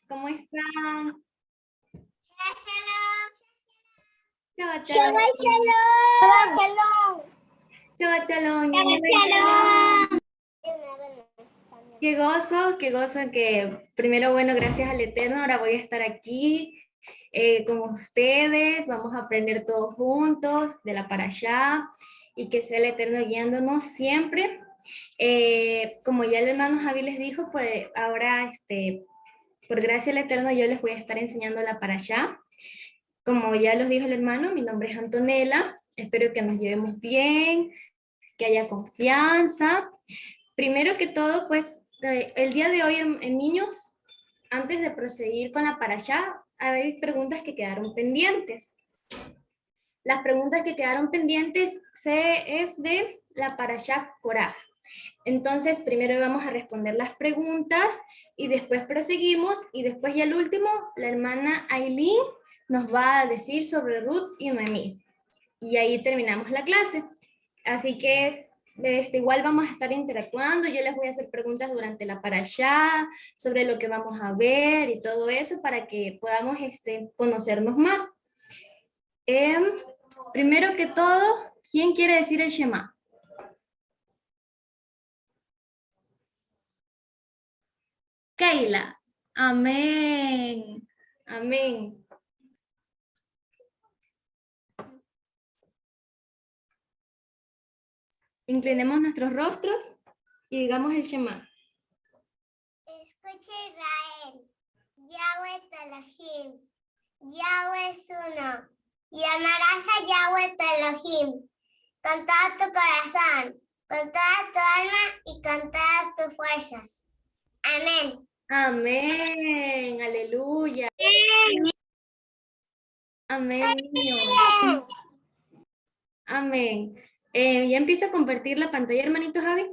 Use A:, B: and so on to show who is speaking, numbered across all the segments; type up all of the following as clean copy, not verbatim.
A: ¿Cómo están? Chava,
B: Shabbat
A: chalón. Chava, chalón. Qué gozo que primero, bueno, gracias al Eterno, ahora voy a estar aquí con ustedes, vamos a aprender todos juntos de la Parashá y que sea el Eterno guiándonos siempre. Como ya el hermano Javi les dijo, pues ahora, por gracia del Eterno, yo les voy a estar enseñando la Parashá. Como ya los dijo el hermano, mi nombre es Antonella, espero que nos llevemos bien, que haya confianza. Primero que todo, pues, el día de hoy, en niños, antes de proseguir con la parashá, hay preguntas que quedaron pendientes. Las preguntas que quedaron pendientes es de la parashá Korah. Entonces, primero vamos a responder las preguntas y después proseguimos y después ya el último, la hermana Aileen nos va a decir sobre Ruth y Noemí. Y ahí terminamos la clase. Así que igual vamos a estar interactuando, yo les voy a hacer preguntas durante la parashá, sobre lo que vamos a ver y todo eso para que podamos conocernos más. Primero que todo, ¿quién quiere decir el Shema? Keila. Amén. Amén. Inclinemos nuestros rostros y digamos el Shema.
B: Escucha Israel, Yahweh tu Elohim, Yahweh es uno, y amarás a Yahweh tu Elohim con todo tu corazón, con toda tu alma y con todas tus fuerzas. Amén.
A: Amén, aleluya. Amén, niños. Amén. ¿Ya empiezo a compartir la pantalla, hermanito Javi?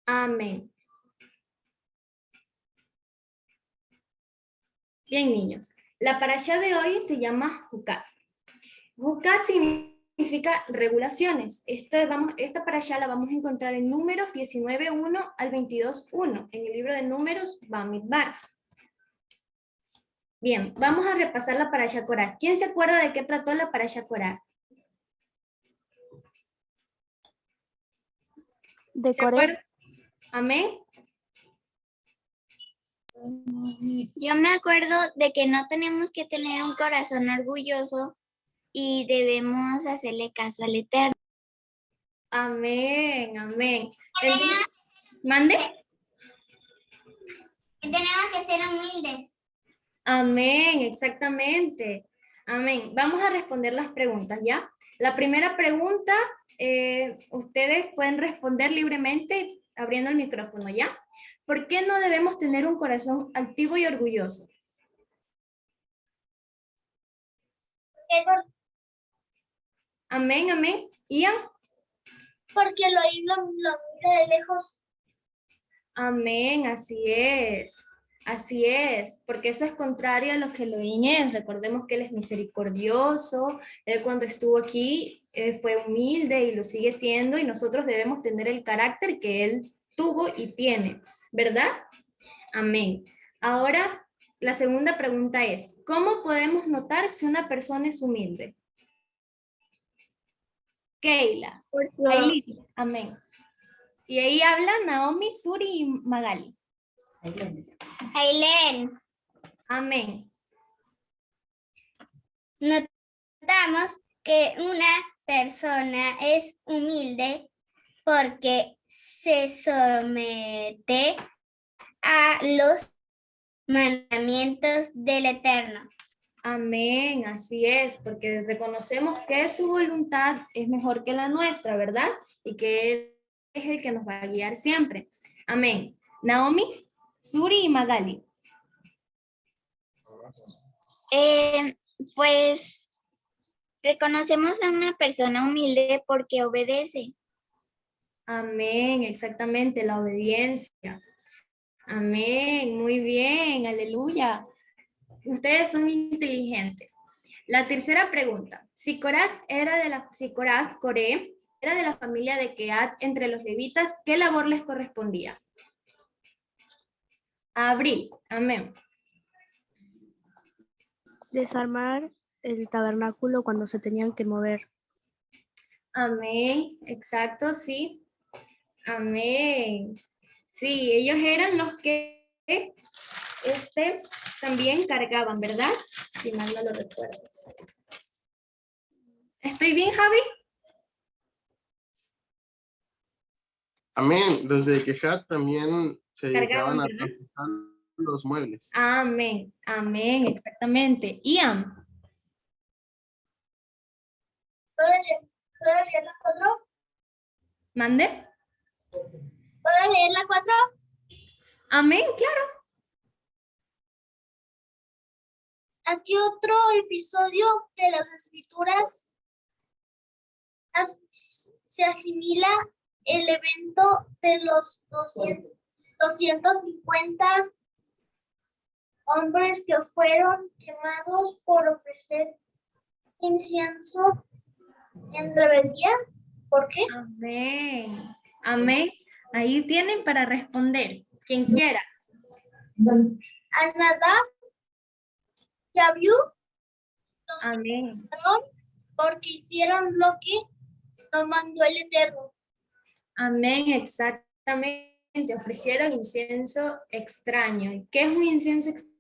A: Amén. Bien, niños. La parashá de hoy se llama Jucat. Jucat significa regulaciones. Esta parashá la vamos a encontrar en Números 19:1 al 22:1, en el libro de Números Bamidbar. Bien, vamos a repasar la parashá Korah. ¿Quién se acuerda de qué trató la parashá Korah?
C: De
A: ¿Se acuerda? Amén.
C: Yo me acuerdo de que no tenemos que tener un corazón orgulloso y debemos hacerle caso al Eterno.
A: Amén, amén. ¿Mande?
B: Tenemos que ser humildes.
A: Amén, exactamente. Amén. Vamos a responder las preguntas, ¿ya? La primera pregunta, ustedes pueden responder libremente abriendo el micrófono, ¿ya? ¿Por qué no debemos tener un corazón altivo y orgulloso? Amén, amén. Ian.
B: Porque lo mira de lejos.
A: Amén, así es. Así es, porque eso es contrario a lo que Elohim es. Recordemos que Él es misericordioso. Él cuando estuvo aquí fue humilde y lo sigue siendo, y nosotros debemos tener el carácter que Él tuvo y tiene, ¿verdad? Amén. Ahora, la segunda pregunta es, ¿cómo podemos notar si una persona es humilde? Keila.
C: Por su
A: Aileen. Amén. Y ahí hablan Naomi, Suri y Magali.
B: Ailén,
A: Amén.
B: notamos que una persona es humilde porque se somete a los mandamientos del Eterno.
A: Amén, así es, porque reconocemos que su voluntad es mejor que la nuestra, ¿verdad? Y que Él es el que nos va a guiar siempre. Amén. Naomi, Suri y Magali.
C: Pues reconocemos a una persona humilde porque obedece.
A: Amén, exactamente, la obediencia. Amén, muy bien, aleluya. Ustedes son inteligentes. La tercera pregunta. Si Coré de la familia de Kehat entre los levitas, ¿qué labor les correspondía? Abril, amén.
D: Desarmar el tabernáculo cuando se tenían que mover.
A: Amén, exacto, sí. Amén. Sí, ellos eran los que también cargaban, ¿verdad? Si mal no lo recuerdo. ¿Estoy bien, Javi?
E: Amén. Desde Kehat también se dedicaban
A: Cargaban,
E: a
A: ¿verdad?
E: transportar los muebles.
A: Amén, amén, exactamente. Ian,
B: ¿Puedo leer la 4?
A: mande.
B: ¿Puedo leer la 4?
A: Amén, claro.
B: Aquí otro episodio de las escrituras se asimila el evento de los 250 hombres que fueron quemados por ofrecer incienso en rebeldía. ¿Por qué?
A: Amén, amén. Ahí tienen para responder, quien quiera.
B: A Nadab y Abiú los
A: Amén,
B: quemaron porque hicieron lo que nos mandó el Eterno.
A: amén, exactamente. Ofrecieron incienso extraño. ¿Qué es un incienso extraño?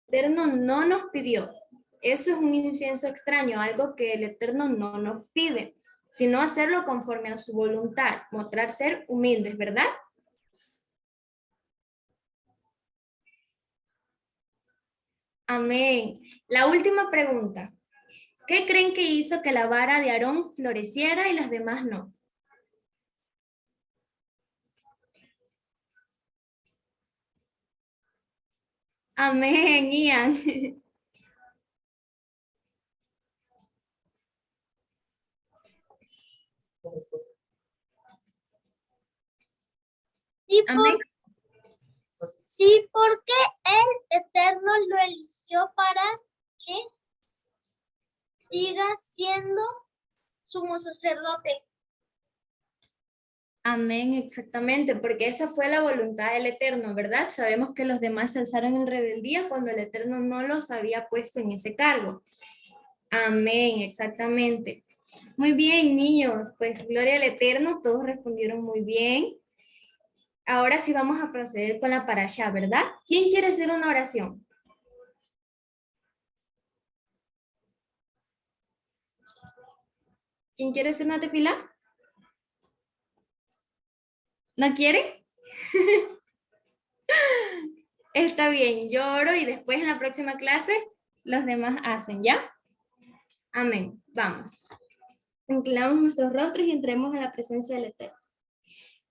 A: El Eterno no nos pidió. Eso es un incienso extraño, algo que el Eterno no nos pide, sino hacerlo conforme a su voluntad, mostrar ser humildes, ¿verdad? Amén. La última pregunta. ¿Qué creen que hizo que la vara de Aarón floreciera y las demás no? Amén, Ian. Amén.
B: Sí, porque el Eterno lo eligió para que siga siendo sumo sacerdote.
A: Amén, exactamente, porque esa fue la voluntad del Eterno, ¿verdad? Sabemos que los demás se alzaron en rebeldía cuando el Eterno no los había puesto en ese cargo. Amén, exactamente. Muy bien, niños, pues gloria al Eterno, todos respondieron muy bien. Ahora sí vamos a proceder con la parashá, ¿verdad? ¿Quién quiere hacer una oración? ¿Quién quiere hacer una tefilá? ¿No quieren? Está bien, yo oro y después en la próxima clase los demás hacen, ¿ya? Amén. Vamos. Inclinamos nuestros rostros y entremos en la presencia del Eterno.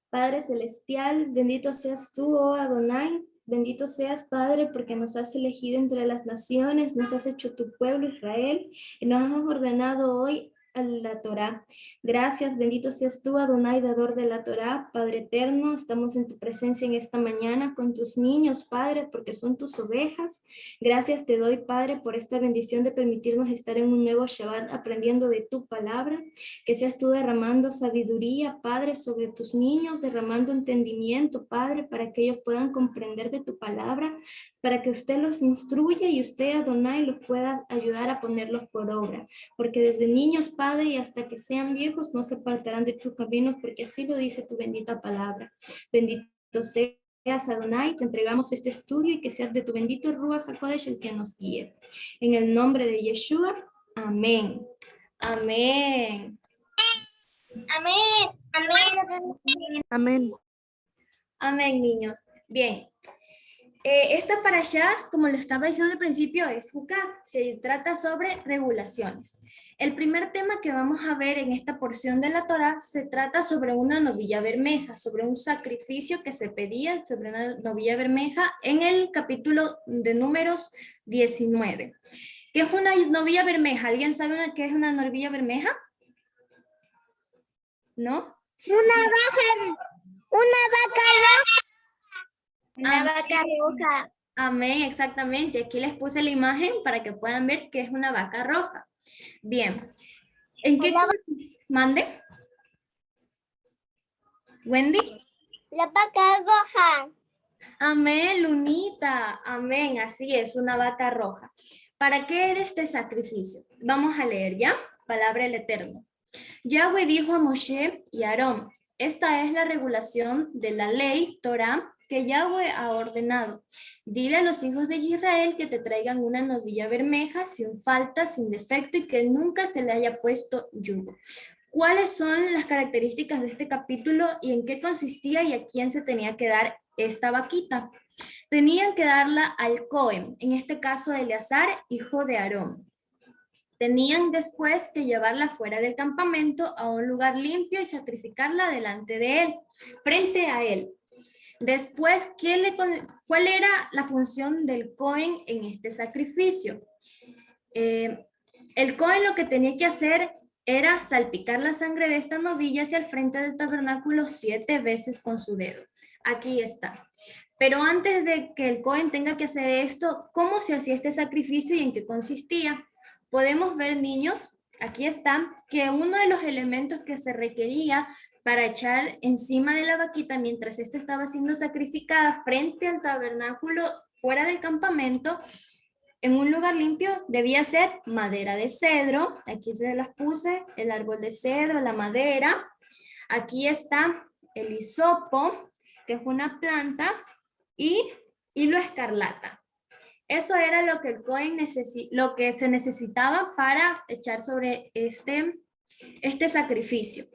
A: Padre Celestial, bendito seas tú, oh Adonai. Bendito seas, Padre, porque nos has elegido entre las naciones, nos has hecho tu pueblo Israel y nos has ordenado hoy a la Torá. Gracias, bendito seas tú, Adonai, dador de la Torá. Padre eterno, estamos en tu presencia en esta mañana con tus niños, Padre, porque son tus ovejas. Gracias te doy, Padre, por esta bendición de permitirnos estar en un nuevo Shabbat aprendiendo de tu palabra. Que seas tú derramando sabiduría, Padre, sobre tus niños, derramando entendimiento, Padre, para que ellos puedan comprender de tu palabra, para que usted los instruya y usted, Adonai, los pueda ayudar a ponerlos por obra. Porque desde niños, Padre, y hasta que sean viejos, no se apartarán de tus caminos, porque así lo dice tu bendita palabra. Bendito seas, Adonai, te entregamos este estudio y que seas de tu bendito Ruach HaKodesh el que nos guíe. En el nombre de Yeshua, amén. Amén.
B: Amén. Amén.
D: Amén.
A: Amén, niños. Bien. Esta parashá, como lo estaba diciendo al principio, es Jucat. Se trata sobre regulaciones. El primer tema que vamos a ver en esta porción de la Torá se trata sobre una novilla bermeja, sobre un sacrificio que se pedía sobre una novilla bermeja en el capítulo de Números 19. ¿Qué es una novilla bermeja? ¿Alguien sabe qué es una novilla bermeja? ¿No?
B: Una vaca
C: Una vaca roja.
A: Amén, exactamente. Aquí les puse la imagen para que puedan ver que es una vaca roja. Bien. ¿En qué mande? Wendy.
B: La vaca roja.
A: Amén, Lunita. Amén, así es, una vaca roja. ¿Para qué era este sacrificio? Vamos a leer, ¿ya? Palabra del Eterno. Yahweh dijo a Moshe y a Aarón, esta es la regulación de la ley Torah que Yahweh ha ordenado. Dile a los hijos de Israel que te traigan una novilla bermeja sin falta, sin defecto y que nunca se le haya puesto yugo. ¿Cuáles son las características de este capítulo y en qué consistía y a quién se tenía que dar esta vaquita? Tenían que darla al Cohen, en este caso a Eleazar, hijo de Aarón. Tenían después que llevarla fuera del campamento a un lugar limpio y sacrificarla delante de él, frente a él. Después, ¿cuál era la función del Cohen en este sacrificio? El Cohen lo que tenía que hacer era salpicar la sangre de esta novilla hacia el frente del tabernáculo 7 veces con su dedo. Aquí está. Pero antes de que el Cohen tenga que hacer esto, ¿cómo se hacía este sacrificio y en qué consistía? Podemos ver, niños, aquí está, que uno de los elementos que se requería para echar encima de la vaquita mientras ésta estaba siendo sacrificada frente al tabernáculo fuera del campamento, en un lugar limpio, debía ser madera de cedro. Aquí se las puse, el árbol de cedro, la madera. Aquí está el hisopo, que es una planta, y hilo escarlata. Eso era lo que el Cohen lo que se necesitaba para echar sobre este sacrificio.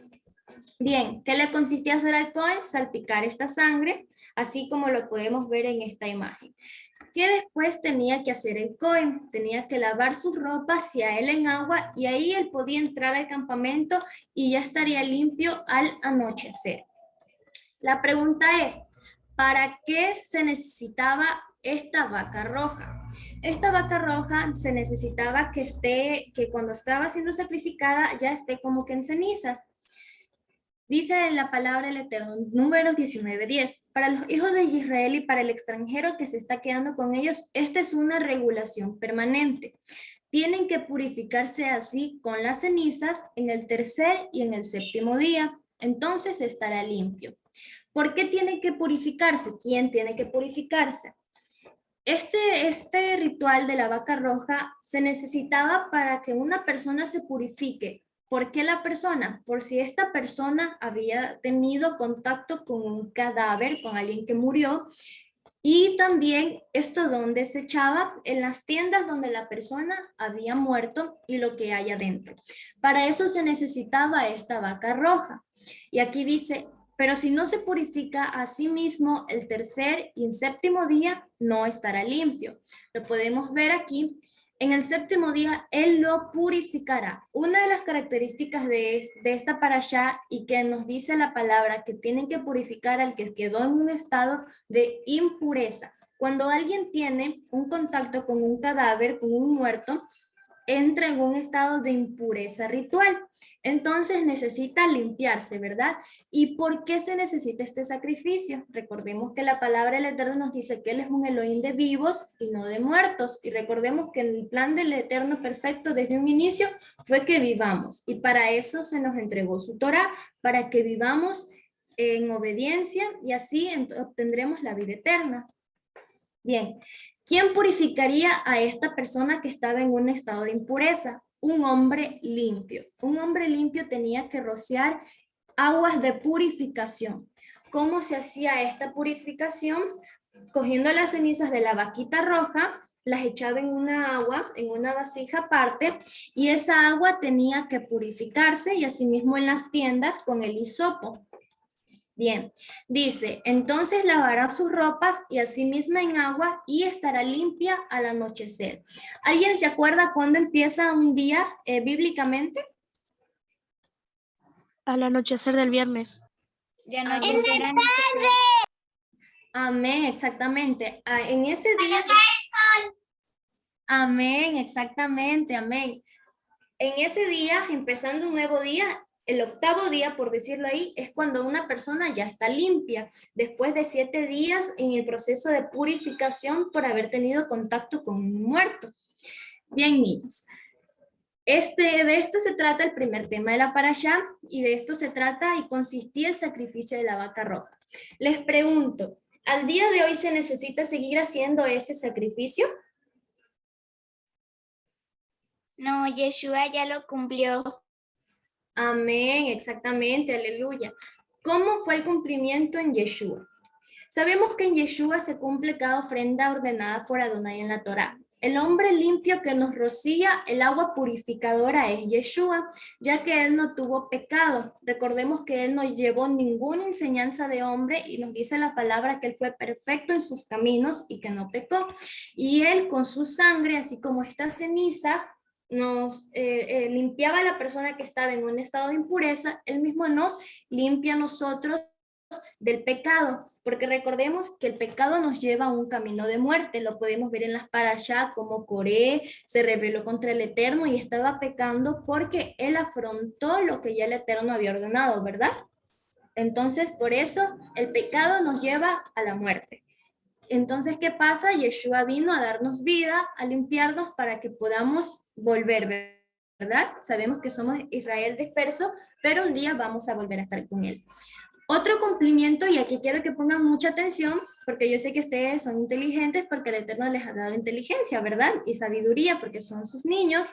A: Bien, ¿qué le consistía hacer al Cohen? Salpicar esta sangre, así como lo podemos ver en esta imagen. ¿Qué después tenía que hacer el Cohen? Tenía que lavar sus ropas hacia él en agua y ahí él podía entrar al campamento y ya estaría limpio al anochecer. La pregunta es, ¿para qué se necesitaba esta vaca roja? Esta vaca roja se necesitaba que cuando estaba siendo sacrificada ya esté como que en cenizas. Dice en la palabra del Eterno, Números 19:10, para los hijos de Israel y para el extranjero que se está quedando con ellos, esta es una regulación permanente. Tienen que purificarse así con las cenizas en el tercer y en el séptimo día, entonces estará limpio. ¿Por qué tiene que purificarse? ¿Quién tiene que purificarse? Este ritual de la vaca roja se necesitaba para que una persona se purifique. ¿Por qué la persona? Por si esta persona había tenido contacto con un cadáver, con alguien que murió, y también esto donde se echaba en las tiendas donde la persona había muerto y lo que hay adentro. Para eso se necesitaba esta vaca roja. Y aquí dice, pero si no se purifica a sí mismo el tercer y el séptimo día, no estará limpio. Lo podemos ver aquí. En el séptimo día, él lo purificará. Una de las características de esta parashá y que nos dice la palabra que tienen que purificar al que quedó en un estado de impureza. Cuando alguien tiene un contacto con un cadáver, con un muerto, entra en un estado de impureza ritual. Entonces necesita limpiarse, ¿verdad? ¿Y por qué se necesita este sacrificio? Recordemos que la palabra del Eterno nos dice que Él es un Elohim de vivos y no de muertos. Y recordemos que el plan del Eterno perfecto desde un inicio fue que vivamos. Y para eso se nos entregó su Torah, para que vivamos en obediencia y así obtendremos la vida eterna. Bien, ¿quién purificaría a esta persona que estaba en un estado de impureza? Un hombre limpio. Un hombre limpio tenía que rociar aguas de purificación. ¿Cómo se hacía esta purificación? Cogiendo las cenizas de la vaquita roja, las echaba en una agua, en una vasija aparte, y esa agua tenía que purificarse y asimismo en las tiendas con el hisopo. Bien, dice, entonces lavará sus ropas y asimismo en agua y estará limpia al anochecer. ¿Alguien se acuerda cuándo empieza un día bíblicamente?
D: Al anochecer del viernes.
C: Ya no
B: En la tarde.
A: Amén, exactamente. En ese día. Amén, exactamente, amén. En ese día, empezando un nuevo día, el octavo día, por decirlo ahí, es cuando una persona ya está limpia, después de 7 días en el proceso de purificación por haber tenido contacto con un muerto. Bien, niños. De esto se trata el primer tema de la parashá, y de esto se trata y consistía el sacrificio de la vaca roja. Les pregunto, ¿al día de hoy se necesita seguir haciendo ese sacrificio?
C: No, Yeshua ya lo cumplió.
A: Amén, exactamente, aleluya. ¿Cómo fue el cumplimiento en Yeshua? Sabemos que en Yeshua se cumple cada ofrenda ordenada por Adonai en la Torá. El hombre limpio que nos rocía el agua purificadora es Yeshua, ya que él no tuvo pecado. Recordemos que él no llevó ninguna enseñanza de hombre y nos dice la palabra que él fue perfecto en sus caminos y que no pecó. Y él con su sangre, así como estas cenizas, nos limpiaba a la persona que estaba en un estado de impureza, él mismo nos limpia a nosotros del pecado, porque recordemos que el pecado nos lleva a un camino de muerte. Lo podemos ver en las parashá, como Coré se rebeló contra el Eterno y estaba pecando porque él afrontó lo que ya el Eterno había ordenado, ¿verdad? Entonces, por eso el pecado nos lleva a la muerte. Entonces, ¿qué pasa? Yeshua vino a darnos vida, a limpiarnos para que podamos volver, ¿verdad? Sabemos que somos Israel disperso, pero un día vamos a volver a estar con él. Otro cumplimiento, y aquí quiero que pongan mucha atención, porque yo sé que ustedes son inteligentes porque el Eterno les ha dado inteligencia, ¿verdad? Y sabiduría porque son sus niños.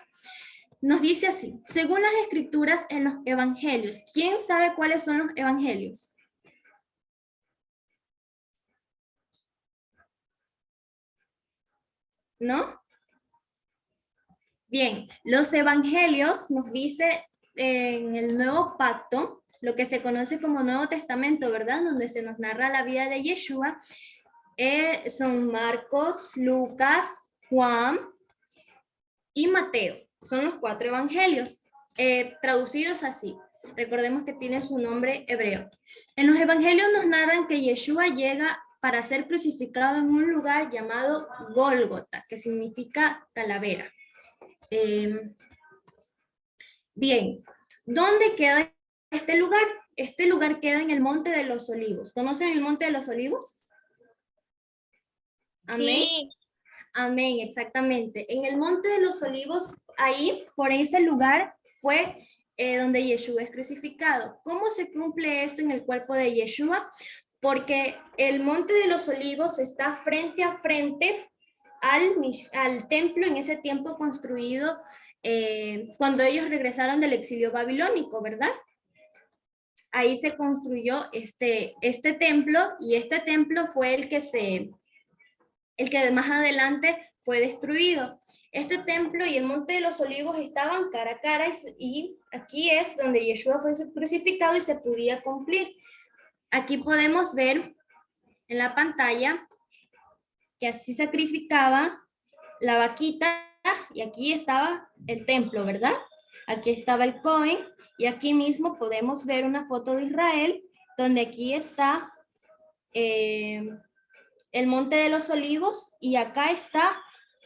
A: Nos dice así, según las escrituras en los evangelios. ¿Quién sabe cuáles son los evangelios? ¿No? Bien, los evangelios nos dice en el Nuevo Pacto, lo que se conoce como Nuevo Testamento, ¿verdad? Donde se nos narra la vida de Yeshua, son Marcos, Lucas, Juan y Mateo. Son los 4 evangelios, traducidos así. Recordemos que tienen su nombre hebreo. En los evangelios nos narran que Yeshua llega para ser crucificado en un lugar llamado Gólgota, que significa calavera. Bien, ¿dónde queda este lugar? Este lugar queda en el Monte de los Olivos. ¿Conocen el Monte de los Olivos? Amén.
C: Sí.
A: Amén, exactamente. En el Monte de los Olivos, ahí, por ese lugar, fue donde Yeshua es crucificado. ¿Cómo se cumple esto en el cuerpo de Yeshua? Porque el Monte de los Olivos está frente a frente al templo en ese tiempo construido cuando ellos regresaron del exilio babilónico, ¿verdad? Ahí se construyó este templo, y este templo fue el que más adelante fue destruido. Este templo y el Monte de los Olivos estaban cara a cara, y aquí es donde Yeshua fue crucificado y se podía cumplir. Aquí podemos ver en la pantalla que así sacrificaba la vaquita, y aquí estaba el templo, ¿verdad? Aquí estaba el Cohen, y aquí mismo podemos ver una foto de Israel, donde aquí está el Monte de los Olivos, y acá está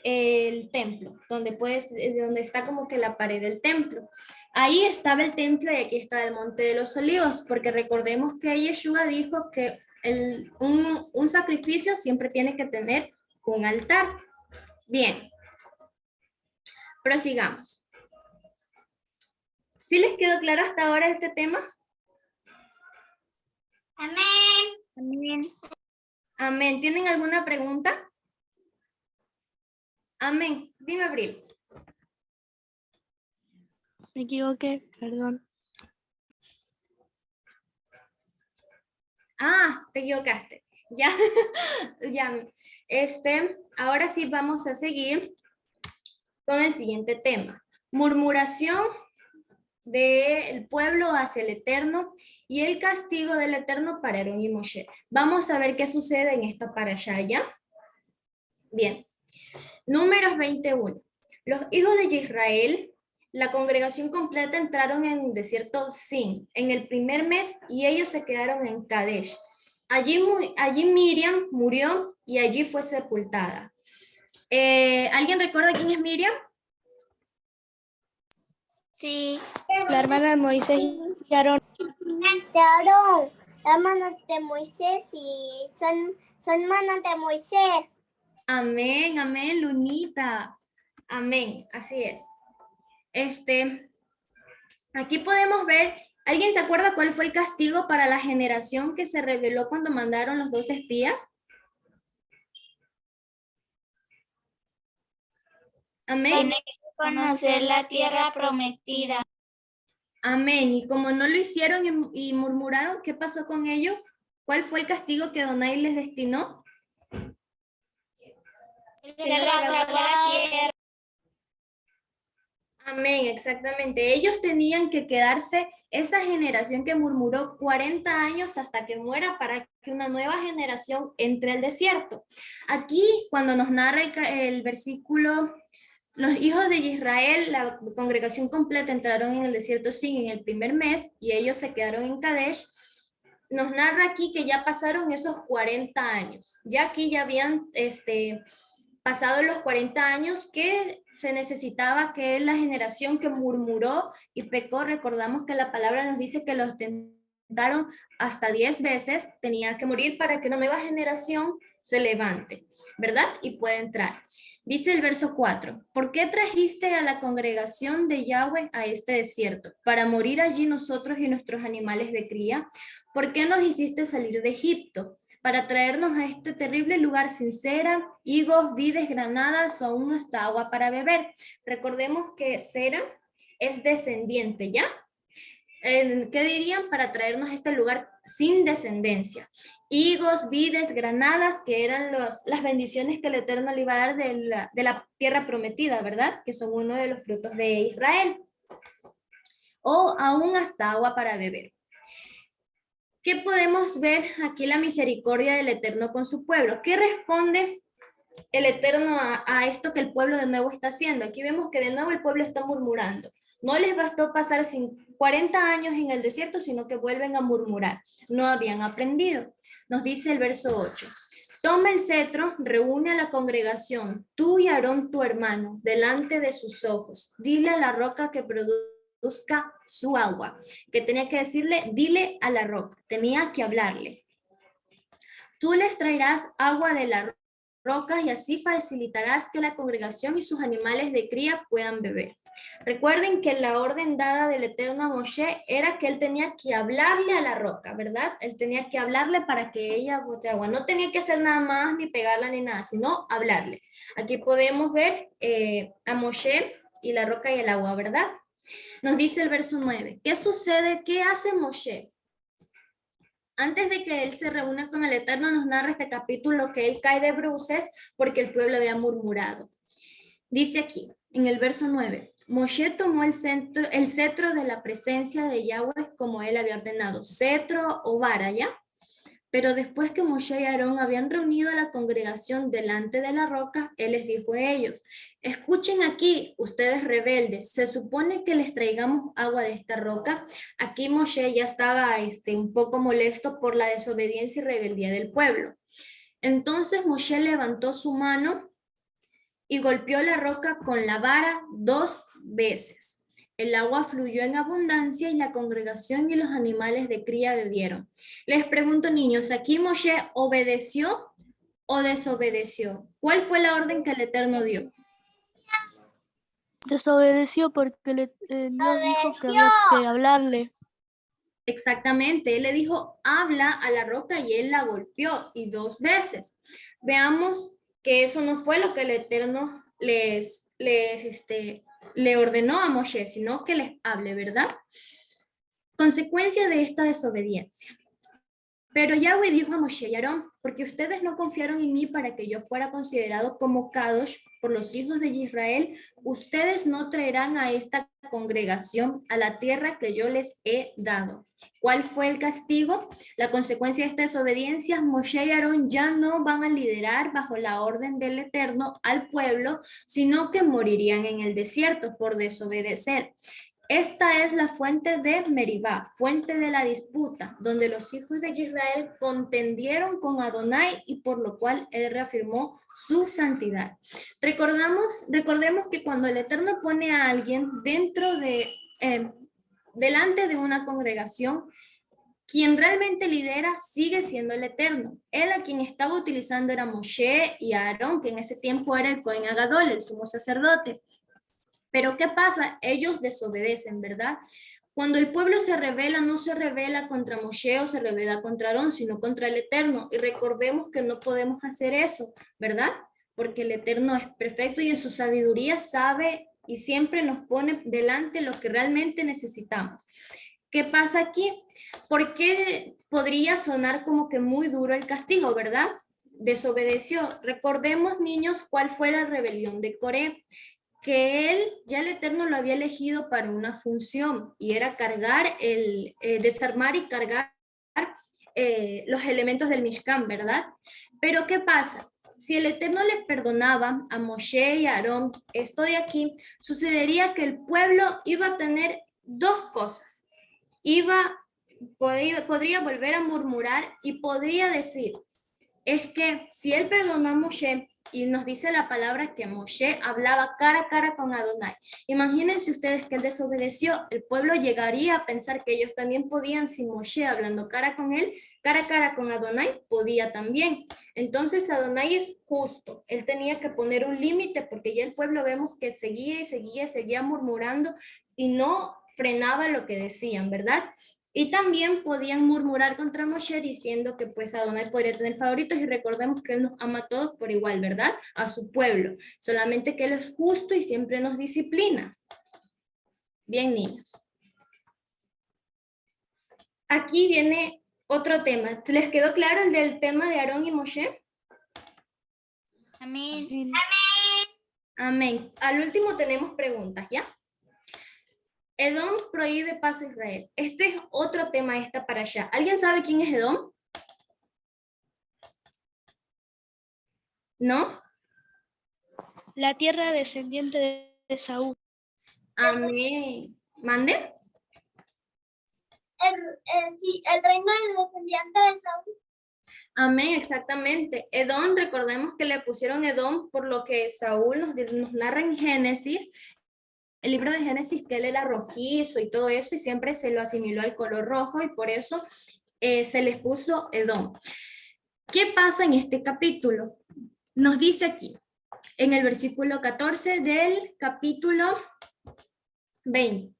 A: el templo, donde está como que la pared del templo. Ahí estaba el templo y aquí está el Monte de los Olivos, porque recordemos que Yeshua dijo que un sacrificio siempre tiene que tener un altar. Bien, prosigamos. ¿Sí les quedó claro hasta ahora este tema?
B: Amén.
C: Amén.
A: Amén. ¿Tienen alguna pregunta? Amén. Dime, Abril.
D: Me equivoqué, perdón.
A: Ah, te equivocaste. Ya, ya. Ahora sí vamos a seguir con el siguiente tema. Murmuración del pueblo hacia el Eterno y el castigo del Eterno para Aarón y Moshe. Vamos a ver qué sucede en esta parashá, ¿ya? Bien. Números 21. Los hijos de Israel, la congregación completa, entraron en el desierto Sin en el primer mes, y ellos se quedaron en Kadesh. Allí Miriam murió y allí fue sepultada. ¿Alguien recuerda quién es Miriam?
C: Sí.
D: La hermana de Moisés y Aarón.
B: De Aarón, hermanos de Moisés, y son hermanos de Moisés.
A: Amén, amén, Lunita. Amén, así es. Aquí podemos ver, ¿alguien se acuerda cuál fue el castigo para la generación que se rebeló cuando mandaron los 2 espías? Amén.
C: Tiene que conocer la tierra prometida.
A: Amén. Y como no lo hicieron y murmuraron, ¿qué pasó con ellos? ¿Cuál fue el castigo que Adonai les destinó?
C: Se la tragó la tierra.
A: Amén, exactamente. Ellos tenían que quedarse, esa generación que murmuró 40 años hasta que muera para que una nueva generación entre al desierto. Aquí, cuando nos narra el versículo, los hijos de Israel, la congregación completa, entraron en el desierto Sin en el primer mes y ellos se quedaron en Kadesh. Nos narra aquí que ya pasaron esos 40 años. Ya aquí ya habían pasado los 40 años que se necesitaba que la generación que murmuró y pecó, recordamos que la palabra nos dice que los tentaron hasta 10 veces, tenía que morir para que una nueva generación se levante, ¿verdad? Y pueda entrar. Dice el verso 4, ¿por qué trajiste a la congregación de Yahweh a este desierto? ¿Para morir allí nosotros y nuestros animales de cría? ¿Por qué nos hiciste salir de Egipto? Para traernos a este terrible lugar sin cera, higos, vides, granadas o aún hasta agua para beber. Recordemos que Sera es descendiente, ¿ya? ¿Qué dirían? Para traernos a este lugar sin descendencia. Higos, vides, granadas, que eran las bendiciones que el Eterno le iba a dar de la tierra prometida, ¿verdad? Que son uno de los frutos de Israel. O aún hasta agua para beber. ¿Qué podemos ver aquí la misericordia del Eterno con su pueblo? ¿Qué responde el Eterno a esto que el pueblo de nuevo está haciendo? Aquí vemos que de nuevo el pueblo está murmurando. No les bastó pasar 40 años en el desierto, sino que vuelven a murmurar. No habían aprendido. Nos dice el verso 8. Toma el cetro, reúne a la congregación, tú y Aarón tu hermano, delante de sus ojos. Dile a la roca que produzca su agua. Que tenía que decirle, dile a la roca, tenía que hablarle. Tú les traerás agua de la roca y así facilitarás que la congregación y sus animales de cría puedan beber. Recuerden que la orden dada del Eterno a Moshe era que él tenía que hablarle a la roca, ¿verdad? Él tenía que hablarle para que ella bote agua. No tenía que hacer nada más, ni pegarla, ni nada, sino hablarle. Aquí podemos ver a Moshe y la roca y el agua, ¿verdad? Nos dice el verso 9. ¿Qué sucede? ¿Qué hace Moshe? Antes de que él se reúna con el Eterno, nos narra este capítulo que él cae de bruces porque el pueblo había murmurado. Dice aquí, en el verso 9, Moshe tomó el cetro de la presencia de Yahweh como él había ordenado, cetro o vara, ¿ya? Pero después que Moshe y Aarón habían reunido a la congregación delante de la roca, él les dijo a ellos, escuchen aquí, ustedes rebeldes, se supone que les traigamos agua de esta roca. Aquí Moshe ya estaba un poco molesto por la desobediencia y rebeldía del pueblo. Entonces Moshe levantó su mano y golpeó la roca con la vara 2 veces. El agua fluyó en abundancia y la congregación y los animales de cría bebieron. Les pregunto, niños, ¿aquí Moshe obedeció o desobedeció? ¿Cuál fue la orden que el Eterno dio?
D: Desobedeció porque no dijo que había que hablarle.
A: Exactamente, él le dijo, habla a la roca y él la golpeó y 2 veces. Veamos que eso no fue lo que el Eterno le ordenó a Moshe, sino que les hable, ¿verdad? Consecuencia de esta desobediencia. Pero Yahweh dijo a Moshe y Aarón, porque ustedes no confiaron en mí para que yo fuera considerado como Kadosh por los hijos de Israel, ustedes no traerán a esta congregación a la tierra que yo les he dado. ¿Cuál fue el castigo? La consecuencia de esta desobediencia, Moshe y Aarón ya no van a liderar bajo la orden del Eterno al pueblo, sino que morirían en el desierto por desobedecer. Esta es la fuente de Meribá, fuente de la disputa, donde los hijos de Israel contendieron con Adonai y por lo cual él reafirmó su santidad. Recordemos que cuando el Eterno pone a alguien delante de una congregación, quien realmente lidera sigue siendo el Eterno. Él a quien estaba utilizando era Moshe y Aarón, que en ese tiempo era el Cohen Agadol, el sumo sacerdote. Pero ¿qué pasa? Ellos desobedecen, ¿verdad? Cuando el pueblo se rebela, no se rebela contra Moshe o se rebela contra Aarón, sino contra el Eterno. Y recordemos que no podemos hacer eso, ¿verdad? Porque el Eterno es perfecto y en su sabiduría sabe y siempre nos pone delante lo que realmente necesitamos. ¿Qué pasa aquí? Porque podría sonar como que muy duro el castigo, ¿verdad? Desobedeció. Recordemos, niños, cuál fue la rebelión de Coré, que él, ya el Eterno lo había elegido para una función, y era cargar, desarmar y cargar los elementos del Mishkan, ¿verdad? Pero ¿qué pasa? Si el Eterno les perdonaba a Moshe y a Aarón esto de aquí, sucedería que el pueblo iba a tener dos cosas. Podría volver a murmurar y podría decir, es que si él perdonó a Moshe, y nos dice la palabra que Moshe hablaba cara a cara con Adonai. Imagínense ustedes que él desobedeció, el pueblo llegaría a pensar que ellos también podían, si Moshe hablando cara con él, cara a cara con Adonai, podía también. Entonces Adonai es justo, él tenía que poner un límite, porque ya el pueblo vemos que seguía murmurando y no frenaba lo que decían, ¿verdad? Y también podían murmurar contra Moshe diciendo que pues Adonai podría tener favoritos, y recordemos que él nos ama a todos por igual, ¿verdad? A su pueblo, solamente que él es justo y siempre nos disciplina. Bien, niños. Aquí viene otro tema. ¿Les quedó claro el del tema de Aarón y Moshe?
C: Amén.
A: Amén. Al último tenemos preguntas, ¿ya? Edom prohíbe paso a Israel. Este es otro tema, esta para allá. ¿Alguien sabe quién es Edom? ¿No?
D: La tierra descendiente de Saúl.
A: Amén. ¿Mande?
B: Sí, el reino del descendiente de Saúl.
A: Amén, exactamente. Edom, recordemos que le pusieron Edom por lo que Saúl nos narra en Génesis, el libro de Génesis, que él era rojizo y todo eso, y siempre se lo asimiló al color rojo, y por eso se les puso Edom. ¿Qué pasa en este capítulo? Nos dice aquí, en el versículo 14 del capítulo 20.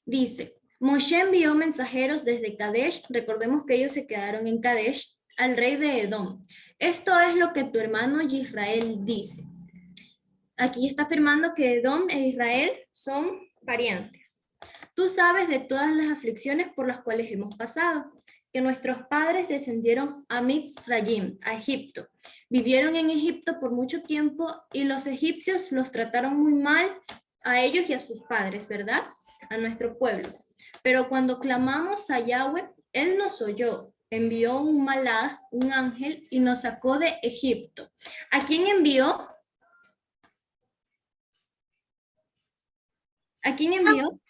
A: Dice, Moshe envió mensajeros desde Kadesh, recordemos que ellos se quedaron en Kadesh, al rey de Edom. Esto es lo que tu hermano Israel dice. Aquí está afirmando que Edom e Israel son parientes. Tú sabes de todas las aflicciones por las cuales hemos pasado, que nuestros padres descendieron a Mitzrayim, a Egipto. Vivieron en Egipto por mucho tiempo y los egipcios los trataron muy mal a ellos y a sus padres, ¿verdad? A nuestro pueblo. Pero cuando clamamos a Yahweh, Él nos oyó, envió un malaj, un ángel, y nos sacó de Egipto. ¿A quién envió? ¿A quién envió?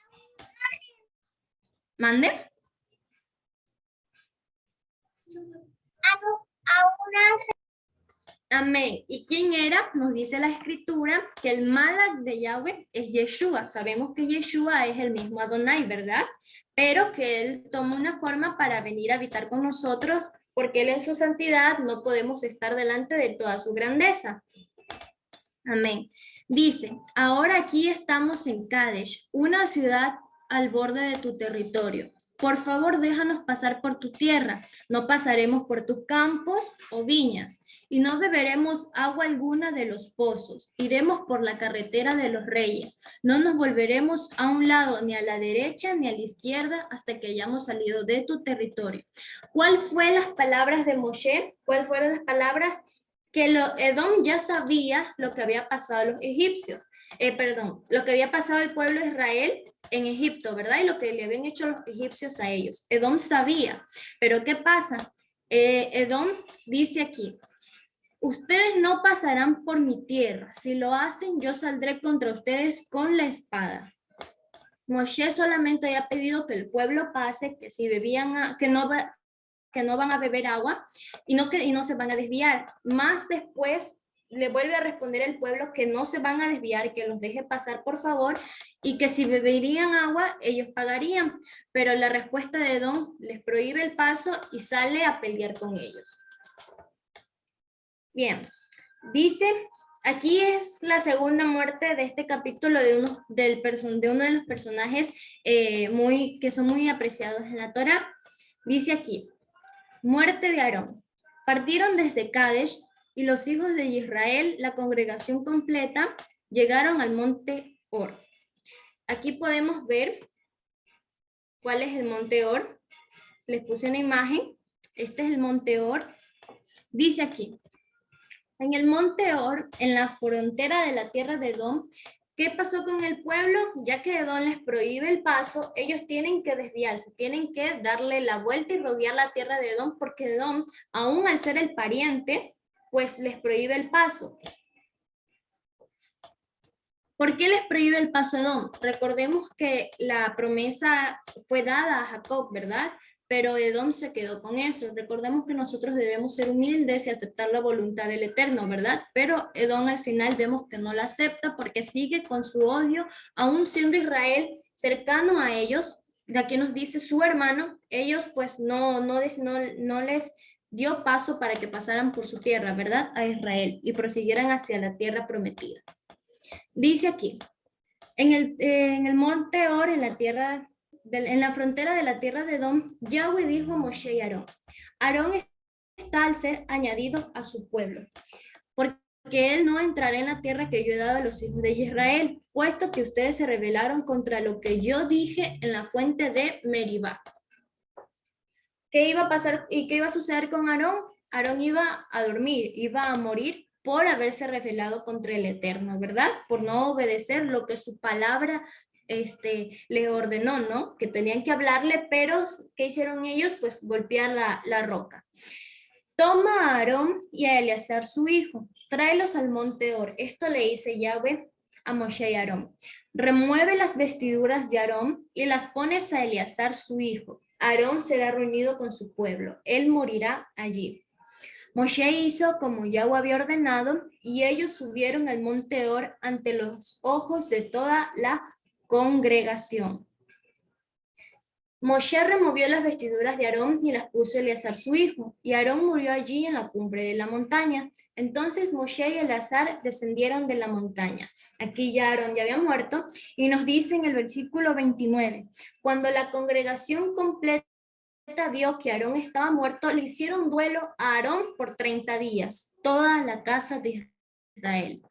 A: ¿Mande?
B: A un ángel.
A: Amén. ¿Y quién era? Nos dice la escritura que el malach de Yahweh es Yeshua. Sabemos que Yeshua es el mismo Adonai, ¿verdad? Pero que él toma una forma para venir a habitar con nosotros, porque él en su santidad no podemos estar delante de toda su grandeza. Amén. Dice, ahora aquí estamos en Kadesh, una ciudad al borde de tu territorio. Por favor, déjanos pasar por tu tierra. No pasaremos por tus campos o viñas, y no beberemos agua alguna de los pozos. Iremos por la carretera de los reyes. No nos volveremos a un lado, ni a la derecha, ni a la izquierda, hasta que hayamos salido de tu territorio. ¿Cuál fue las palabras de Moshe? ¿Cuáles fueron las palabras? Que Edom ya sabía lo que había pasado a los egipcios, lo que había pasado al pueblo de Israel en Egipto, ¿verdad? Y lo que le habían hecho los egipcios a ellos. Edom sabía, pero ¿qué pasa? Edom dice aquí, ustedes no pasarán por mi tierra, si lo hacen yo saldré contra ustedes con la espada. Moshe solamente había pedido que el pueblo pase, que si bebían, que no van a beber agua y no se van a desviar. Más después le vuelve a responder el pueblo que no se van a desviar, que los deje pasar por favor, y que si beberían agua ellos pagarían, pero la respuesta de Edom les prohíbe el paso y sale a pelear con ellos. Bien, dice aquí es la segunda muerte de este capítulo de uno, de uno de los personajes que son muy apreciados en la Torá. Dice aquí, muerte de Aarón. Partieron desde Kadesh y los hijos de Israel, la congregación completa, llegaron al monte Or. Aquí podemos ver cuál es el monte Or. Les puse una imagen. Este es el monte Or. Dice aquí, en el monte Or, en la frontera de la tierra de Edom, ¿qué pasó con el pueblo? Ya que Edom les prohíbe el paso, ellos tienen que desviarse, tienen que darle la vuelta y rodear la tierra de Edom, porque Edom, aún al ser el pariente, pues les prohíbe el paso. ¿Por qué les prohíbe el paso a Edom? Recordemos que la promesa fue dada a Jacob, ¿verdad? Pero Edom se quedó con eso. Recordemos que nosotros debemos ser humildes y aceptar la voluntad del Eterno, ¿verdad? Pero Edom al final vemos que no la acepta porque sigue con su odio, aún siendo Israel cercano a ellos. De aquí nos dice su hermano, ellos pues no les dio paso para que pasaran por su tierra, ¿verdad? A Israel y prosiguieran hacia la tierra prometida. Dice aquí, en el monte Or, en la frontera de la tierra de Edom, Yahweh dijo a Moshe y Aarón, Aarón está al ser añadido a su pueblo, porque él no entrará en la tierra que yo he dado a los hijos de Israel, puesto que ustedes se rebelaron contra lo que yo dije en la fuente de Meribá. ¿Qué iba a pasar y qué iba a suceder con Aarón? Aarón iba a dormir, iba a morir por haberse rebelado contra el Eterno, ¿verdad? Por no obedecer lo que su palabra le ordenó, ¿no? Que tenían que hablarle, pero ¿qué hicieron ellos? Pues golpear la roca. Toma a Aarón y a Eleazar su hijo, tráelos al monte Or. Esto le dice Yahweh a Moshe y Aarón. Remueve las vestiduras de Aarón y las pones a Eleazar su hijo. Aarón será reunido con su pueblo. Él morirá allí. Moshe hizo como Yahweh había ordenado, y ellos subieron al monte Or ante los ojos de toda la congregación. Moshe removió las vestiduras de Aarón y las puso a Eleazar su hijo, y Aarón murió allí en la cumbre de la montaña. Entonces Moshe y Eleazar descendieron de la montaña. Aquí ya Aarón ya había muerto, y nos dice en el versículo 29, cuando la congregación completa vio que Aarón estaba muerto, le hicieron duelo a Aarón por 30 días, toda la casa de Israel.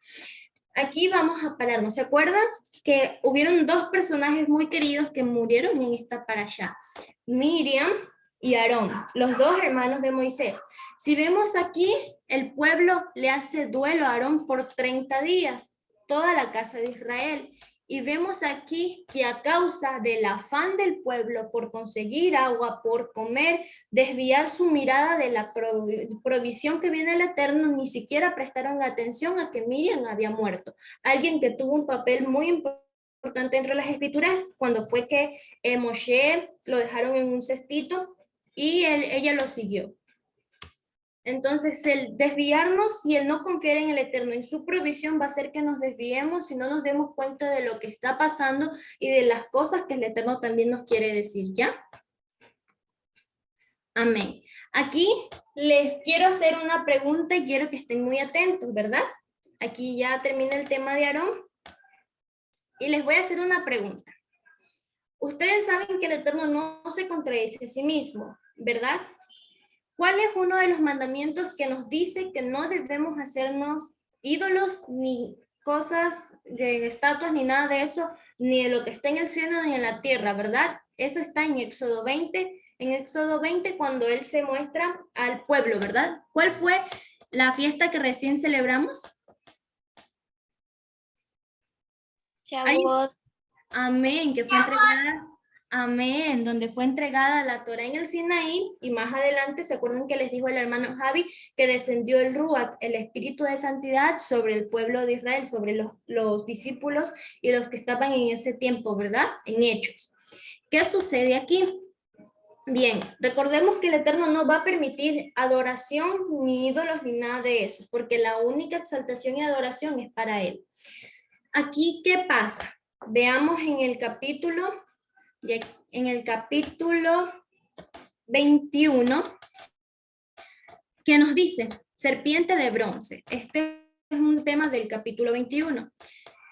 A: Aquí vamos a pararnos. ¿Se acuerdan que hubieron dos personajes muy queridos que murieron en esta parashá? Miriam y Aarón, los dos hermanos de Moisés. Si vemos aquí, el pueblo le hace duelo a Aarón por 30 días, toda la casa de Israel. Y vemos aquí que a causa del afán del pueblo por conseguir agua, por comer, desviar su mirada de la provisión que viene del Eterno, ni siquiera prestaron atención a que Miriam había muerto. Alguien que tuvo un papel muy importante dentro de las escrituras cuando fue que Moshe lo dejaron en un cestito y ella lo siguió. Entonces, el desviarnos y el no confiar en el Eterno, en su provisión, va a hacer que nos desviemos y no nos demos cuenta de lo que está pasando y de las cosas que el Eterno también nos quiere decir, ¿ya? Amén. Aquí les quiero hacer una pregunta y quiero que estén muy atentos, ¿verdad? Aquí ya termina el tema de Aarón y les voy a hacer una pregunta. Ustedes saben que el Eterno no se contradice a sí mismo, ¿verdad? ¿Cuál es uno de los mandamientos que nos dice que no debemos hacernos ídolos ni cosas de estatuas ni nada de eso, ni de lo que está en el cielo ni en la tierra, ¿verdad? Eso está en Éxodo 20, cuando él se muestra al pueblo, ¿verdad? ¿Cuál fue la fiesta que recién celebramos?
C: Shavuot.
A: Amén, que fue entregada. Amén, donde fue entregada la Torá en el Sinaí, y más adelante, ¿se acuerdan que les dijo el hermano Javi que descendió el Ruach, el Espíritu de Santidad, sobre el pueblo de Israel, sobre los discípulos y los que estaban en ese tiempo, ¿verdad? En Hechos. ¿Qué sucede aquí? Bien, recordemos que el Eterno no va a permitir adoración, ni ídolos, ni nada de eso, porque la única exaltación y adoración es para Él. Aquí, ¿qué pasa? Veamos en el capítulo 21, que nos dice, serpiente de bronce. Este es un tema del capítulo 21.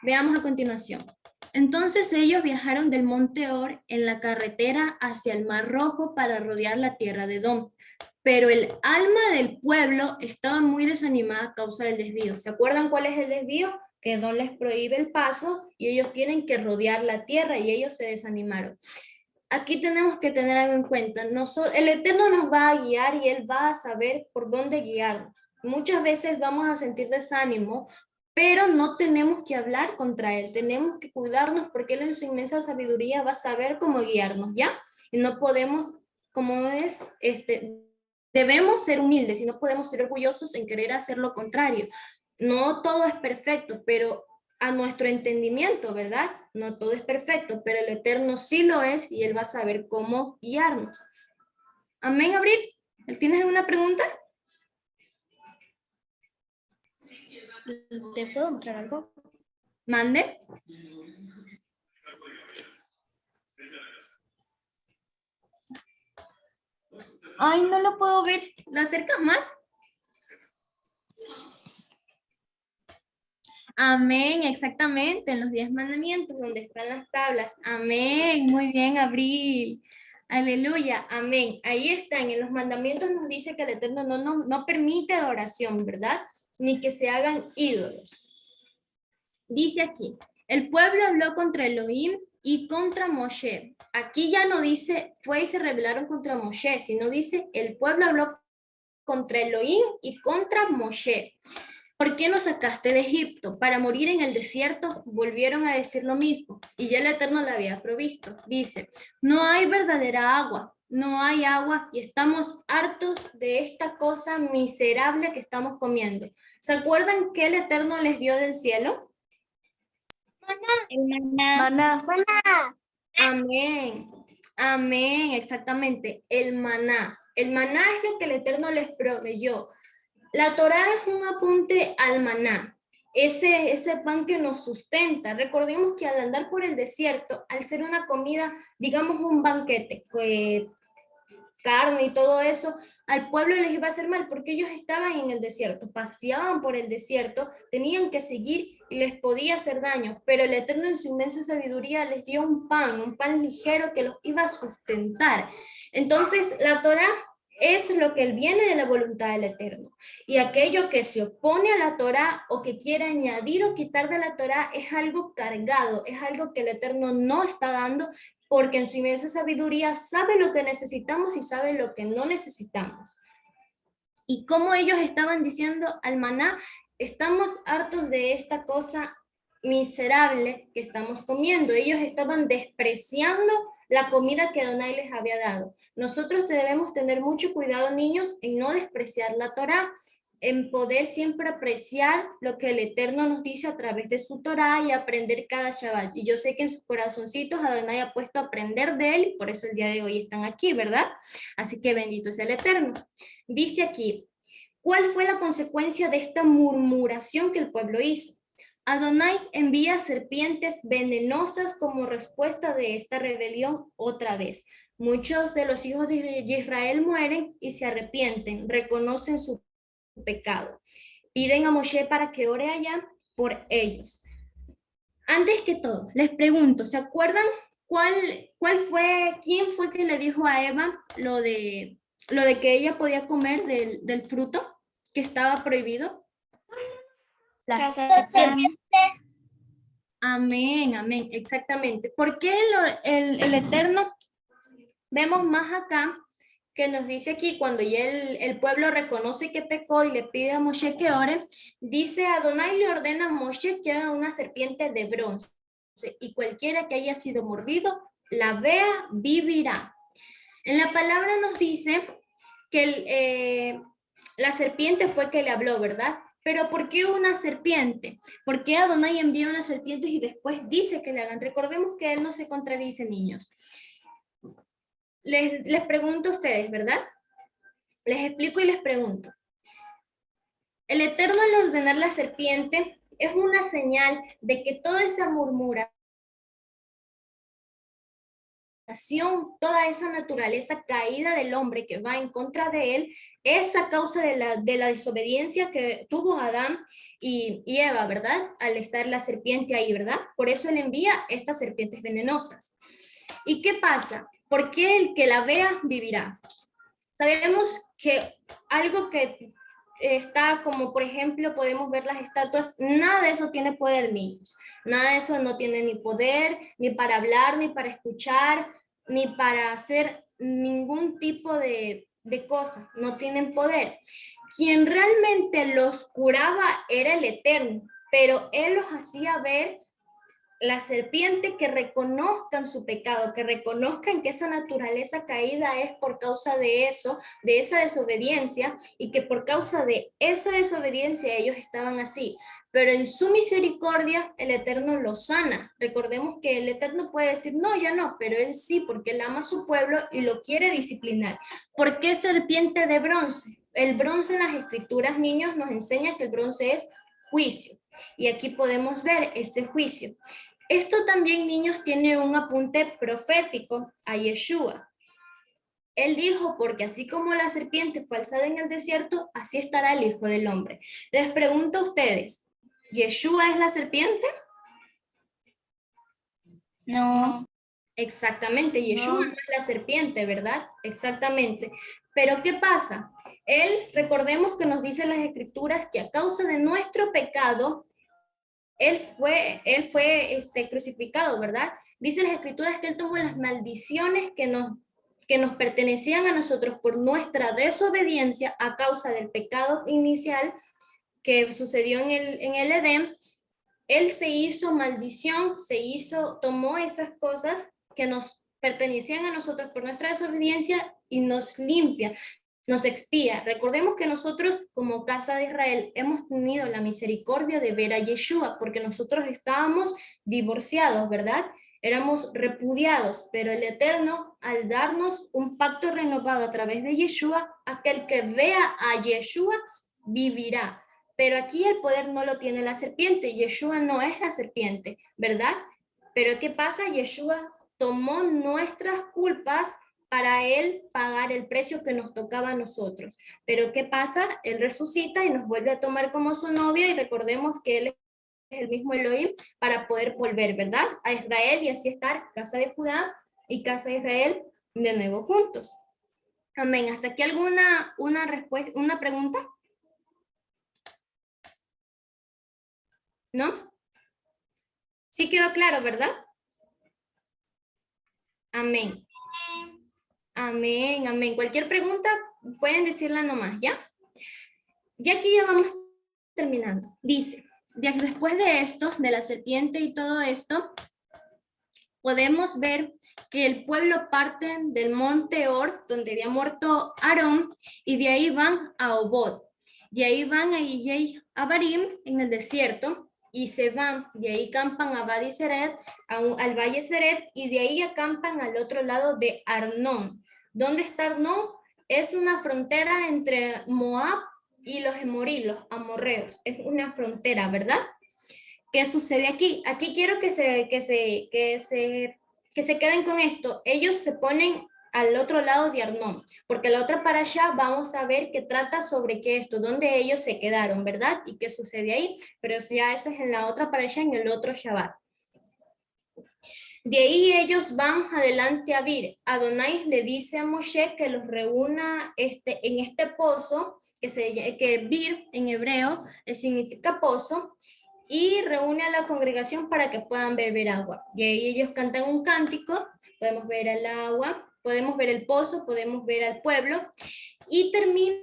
A: Veamos a continuación. Entonces ellos viajaron del monte Or en la carretera hacia el Mar Rojo para rodear la tierra de Edom. Pero el alma del pueblo estaba muy desanimada a causa del desvío. ¿Se acuerdan cuál es el desvío? Que Edom les prohíbe el paso y ellos tienen que rodear la tierra y ellos se desanimaron. Aquí tenemos que tener algo en cuenta. El Eterno nos va a guiar y Él va a saber por dónde guiarnos. Muchas veces vamos a sentir desánimo, pero no tenemos que hablar contra Él. Tenemos que cuidarnos porque Él en su inmensa sabiduría va a saber cómo guiarnos, ¿ya? Y no podemos, como es, debemos ser humildes y no podemos ser orgullosos en querer hacer lo contrario. No todo es perfecto, pero a nuestro entendimiento, ¿verdad? No todo es perfecto, pero el Eterno sí lo es y Él va a saber cómo guiarnos. Amén, Abril. ¿Tienes alguna pregunta?
D: ¿Te puedo mostrar algo?
A: Mande. Ay, no lo puedo ver. ¿Lo acercas más? Amén, exactamente, en los 10 mandamientos, donde están las tablas. Amén, muy bien, Abril. Aleluya, amén. Ahí están, en los mandamientos nos dice que el Eterno no permite adoración, ¿verdad? Ni que se hagan ídolos. Dice aquí, el pueblo habló contra Elohim y contra Moshe. Aquí ya no dice, fue y se rebelaron contra Moshe, sino dice, el pueblo habló contra Elohim y contra Moshe. ¿Por qué nos sacaste de Egipto? Para morir en el desierto, volvieron a decir lo mismo, y ya el Eterno la había provisto. Dice, no hay verdadera agua, no hay agua, y estamos hartos de esta cosa miserable que estamos comiendo. ¿Se acuerdan que el Eterno les dio del cielo?
C: El maná.
B: Maná.
A: Amén, amén, exactamente, el maná. El maná es lo que el Eterno les proveyó. La Torá es un apunte al maná, ese pan que nos sustenta. Recordemos que al andar por el desierto, al ser una comida, digamos un banquete, carne y todo eso, al pueblo les iba a hacer mal porque ellos estaban en el desierto, paseaban por el desierto, tenían que seguir y les podía hacer daño, pero el Eterno en su inmensa sabiduría les dio un pan ligero que los iba a sustentar. Entonces la Torá es lo que viene de la voluntad del Eterno. Y aquello que se opone a la Torá o que quiere añadir o quitar de la Torá es algo cargado, es algo que el Eterno no está dando porque en su inmensa sabiduría sabe lo que necesitamos y sabe lo que no necesitamos. Y como ellos estaban diciendo al maná, estamos hartos de esta cosa miserable que estamos comiendo. Ellos estaban despreciando la comida que Adonai les había dado. Nosotros debemos tener mucho cuidado, niños, en no despreciar la Torá, en poder siempre apreciar lo que el Eterno nos dice a través de su Torá y aprender cada Shabbat. Y yo sé que en sus corazoncitos Adonai ha puesto a aprender de él, y por eso el día de hoy están aquí, ¿verdad? Así que bendito sea el Eterno. Dice aquí, ¿cuál fue la consecuencia de esta murmuración que el pueblo hizo? Adonai envía serpientes venenosas como respuesta de esta rebelión otra vez. Muchos de los hijos de Israel mueren y se arrepienten, reconocen su pecado. Piden a Moshe para que ore allá por ellos. Antes que todo, les pregunto, ¿se acuerdan quién fue que le dijo a Eva lo de que ella podía comer del fruto que estaba prohibido?
C: La serpiente.
A: Amén, amén, exactamente. ¿Por qué el Eterno? Vemos más acá que nos dice aquí, cuando ya el pueblo reconoce que pecó y le pide a Moshe que ore, dice Adonai le ordena a Moshe que haga una serpiente de bronce y cualquiera que haya sido mordido, la vea, vivirá. En la palabra nos dice que la serpiente fue que le habló, ¿verdad? Pero ¿por qué una serpiente? ¿Por qué Adonai envía una serpiente y después dice que le hagan? Recordemos que él no se contradice, niños. Les pregunto a ustedes, ¿verdad? Les explico y les pregunto. El Eterno al ordenar la serpiente es una señal de que toda esa murmuración toda esa naturaleza caída del hombre que va en contra de él, es a causa de la desobediencia que tuvo Adán y Eva, ¿verdad? Al estar la serpiente ahí, ¿verdad? Por eso él envía estas serpientes venenosas. ¿Y qué pasa? ¿Por qué el que la vea vivirá? Sabemos que algo que está como, por ejemplo, podemos ver las estatuas, nada de eso tiene poder, niños. Nada de eso no tiene ni poder, ni para hablar, ni para escuchar, ni para hacer ningún tipo de cosa. No tienen poder. Quien realmente los curaba era el Eterno, pero Él los hacía ver la serpiente, que reconozcan su pecado, que reconozcan que esa naturaleza caída es por causa de eso, de esa desobediencia, y que por causa de esa desobediencia ellos estaban así. Pero en su misericordia el Eterno los sana. Recordemos que el Eterno puede decir, no, ya no, pero Él sí, porque Él ama a su pueblo y lo quiere disciplinar. ¿Por qué serpiente de bronce? El bronce en las escrituras, niños, nos enseña que el bronce es juicio. Y aquí podemos ver este juicio. Esto también, niños, tiene un apunte profético a Yeshua. Él dijo, porque así como la serpiente fue alzada en el desierto, así estará el Hijo del Hombre. Les pregunto a ustedes, ¿Yeshua es la serpiente?
C: No.
A: Exactamente, Yeshua no es la serpiente, ¿verdad? Exactamente. Pero ¿qué pasa? Él, recordemos que nos dice las Escrituras que a causa de nuestro pecado, Él fue crucificado, ¿verdad? Dice las Escrituras que Él tomó las maldiciones que nos pertenecían a nosotros por nuestra desobediencia a causa del pecado inicial que sucedió en el Edén. Él se hizo maldición, tomó esas cosas que nos pertenecían a nosotros por nuestra desobediencia y nos limpia, nos expía. Recordemos que nosotros como casa de Israel hemos tenido la misericordia de ver a Yeshua, porque nosotros estábamos divorciados, ¿verdad? Éramos repudiados, pero el Eterno, al darnos un pacto renovado a través de Yeshua, aquel que vea a Yeshua vivirá. Pero aquí el poder no lo tiene la serpiente. Yeshua no es la serpiente, ¿verdad? Pero ¿qué pasa? Yeshua tomó nuestras culpas para Él pagar el precio que nos tocaba a nosotros. Pero ¿qué pasa? Él resucita y nos vuelve a tomar como su novia, y recordemos que Él es el mismo Elohim para poder volver, ¿verdad? A Israel, y así estar casa de Judá y casa de Israel de nuevo juntos. Amén. ¿Hasta aquí una pregunta? ¿No? Sí quedó claro, ¿verdad? Amén. Amén, amén. Cualquier pregunta pueden decirla nomás, ¿ya? Ya que ya vamos terminando. Dice, después de esto, de la serpiente y todo esto, podemos ver que el pueblo parte del monte Or, donde había muerto Aarón, y de ahí van a Obot. De ahí van a Barim, en el desierto, y se van, de ahí campan a Badi Seret, al valle Seret, y de ahí acampan al otro lado de Arnón. ¿Dónde está Arnón? Es una frontera entre Moab y los Emorí, los amorreos. Es una frontera, ¿verdad? ¿Qué sucede aquí? Aquí quiero que se queden con esto. Ellos se ponen al otro lado de Arnón, porque la otra para allá vamos a ver que trata sobre qué esto, donde ellos se quedaron, ¿verdad? Y qué sucede ahí, pero ya eso es en la otra para allá, en el otro Shabbat. De ahí ellos van adelante a Bir. Adonai le dice a Moshe que los reúna en este pozo, que Bir en hebreo significa pozo, y reúne a la congregación para que puedan beber agua. Y ahí ellos cantan un cántico, podemos ver el agua, podemos ver el pozo, podemos ver al pueblo, y termina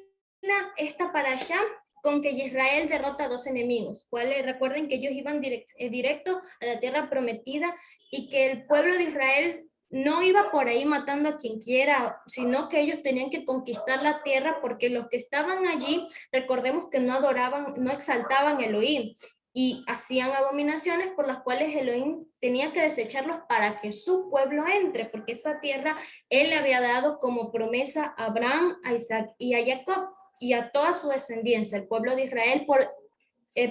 A: esta parashá con que Israel derrota a 2 enemigos. Recuerden que ellos iban directo a la tierra prometida, y que el pueblo de Israel no iba por ahí matando a quien quiera, sino que ellos tenían que conquistar la tierra, porque los que estaban allí, recordemos que no adoraban, no exaltaban a Elohim, y hacían abominaciones por las cuales Elohim tenía que desecharlos para que su pueblo entre, porque esa tierra Él le había dado como promesa a Abraham, a Isaac y a Jacob, y a toda su descendencia, el pueblo de Israel,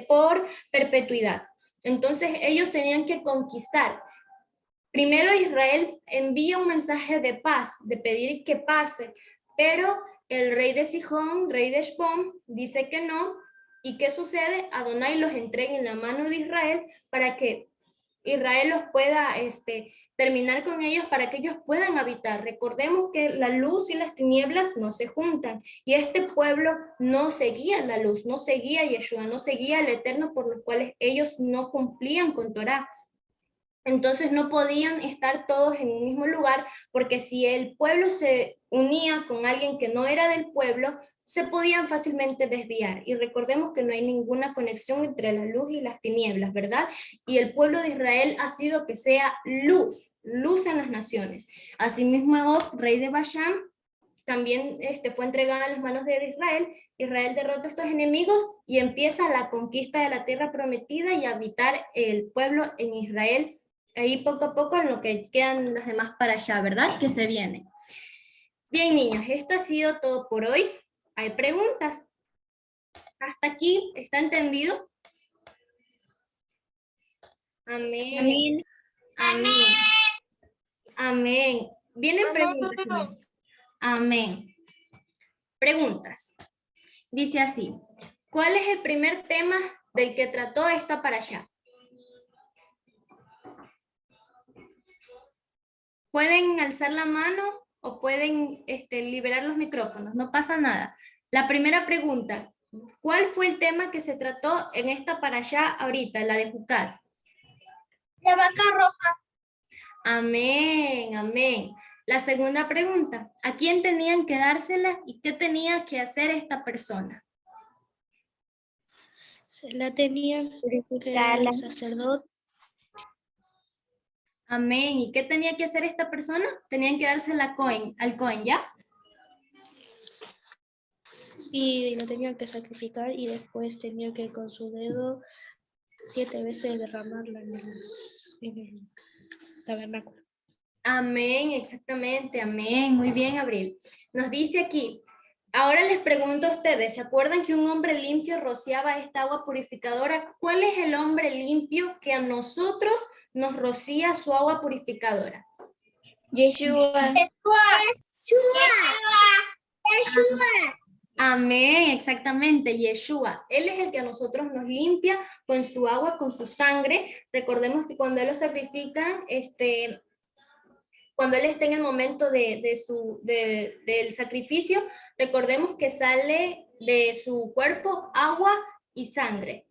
A: por perpetuidad. Entonces ellos tenían que conquistar. Primero Israel envía un mensaje de paz, de pedir que pase, pero el rey de Sihón, rey de Heshbón, dice que no. ¿Y qué sucede? Adonai los entrega en la mano de Israel para que Israel los pueda terminar con ellos, para que ellos puedan habitar. Recordemos que la luz y las tinieblas no se juntan, y este pueblo no seguía la luz, no seguía a Yeshua, no seguía al Eterno, por los cuales ellos no cumplían con Torah. Entonces no podían estar todos en un mismo lugar, porque si el pueblo se unía con alguien que no era del pueblo, se podían fácilmente desviar. Y recordemos que no hay ninguna conexión entre la luz y las tinieblas, ¿verdad? Y el pueblo de Israel ha sido que sea luz, luz en las naciones. Asimismo, Og, rey de Bashán, también fue entregada a las manos de Israel. Israel derrota a estos enemigos y empieza la conquista de la tierra prometida y habitar el pueblo en Israel, ahí poco a poco, en lo que quedan los demás para allá, ¿verdad? Que se viene. Bien, niños, esto ha sido todo por hoy. ¿Hay preguntas? ¿Hasta aquí está entendido? Amén. Amén. Amén. ¿Vienen preguntas también? Amén. Preguntas. Dice así: ¿cuál es el primer tema del que trató esta parashá? Pueden alzar la mano o pueden liberar los micrófonos, no pasa nada. La primera pregunta: ¿cuál fue el tema que se trató en esta parashá ahorita, la de Jukad?
B: La vaca roja.
A: Amén, amén. La segunda pregunta: ¿a quién tenían que dársela y qué tenía que hacer esta persona?
D: Se la tenía que dar al sacerdote.
A: Amén. ¿Y qué tenía que hacer esta persona? Tenían que dársela al Cohen, ¿ya?
D: Y lo tenía que sacrificar y después tenía que con su dedo 7 veces derramarla en el tabernáculo.
A: Amén, exactamente, amén. Muy bien, Abril. Nos dice aquí: ahora les pregunto a ustedes, ¿se acuerdan que un hombre limpio rociaba esta agua purificadora? ¿Cuál es el hombre limpio que a nosotros nos rocía su agua purificadora?
C: Yeshua.
A: Amén, exactamente, Yeshua. Él es el que a nosotros nos limpia con su agua, con su sangre. Recordemos que cuando Él lo sacrifican, cuando Él está en el momento del sacrificio, recordemos que sale de su cuerpo agua y sangre.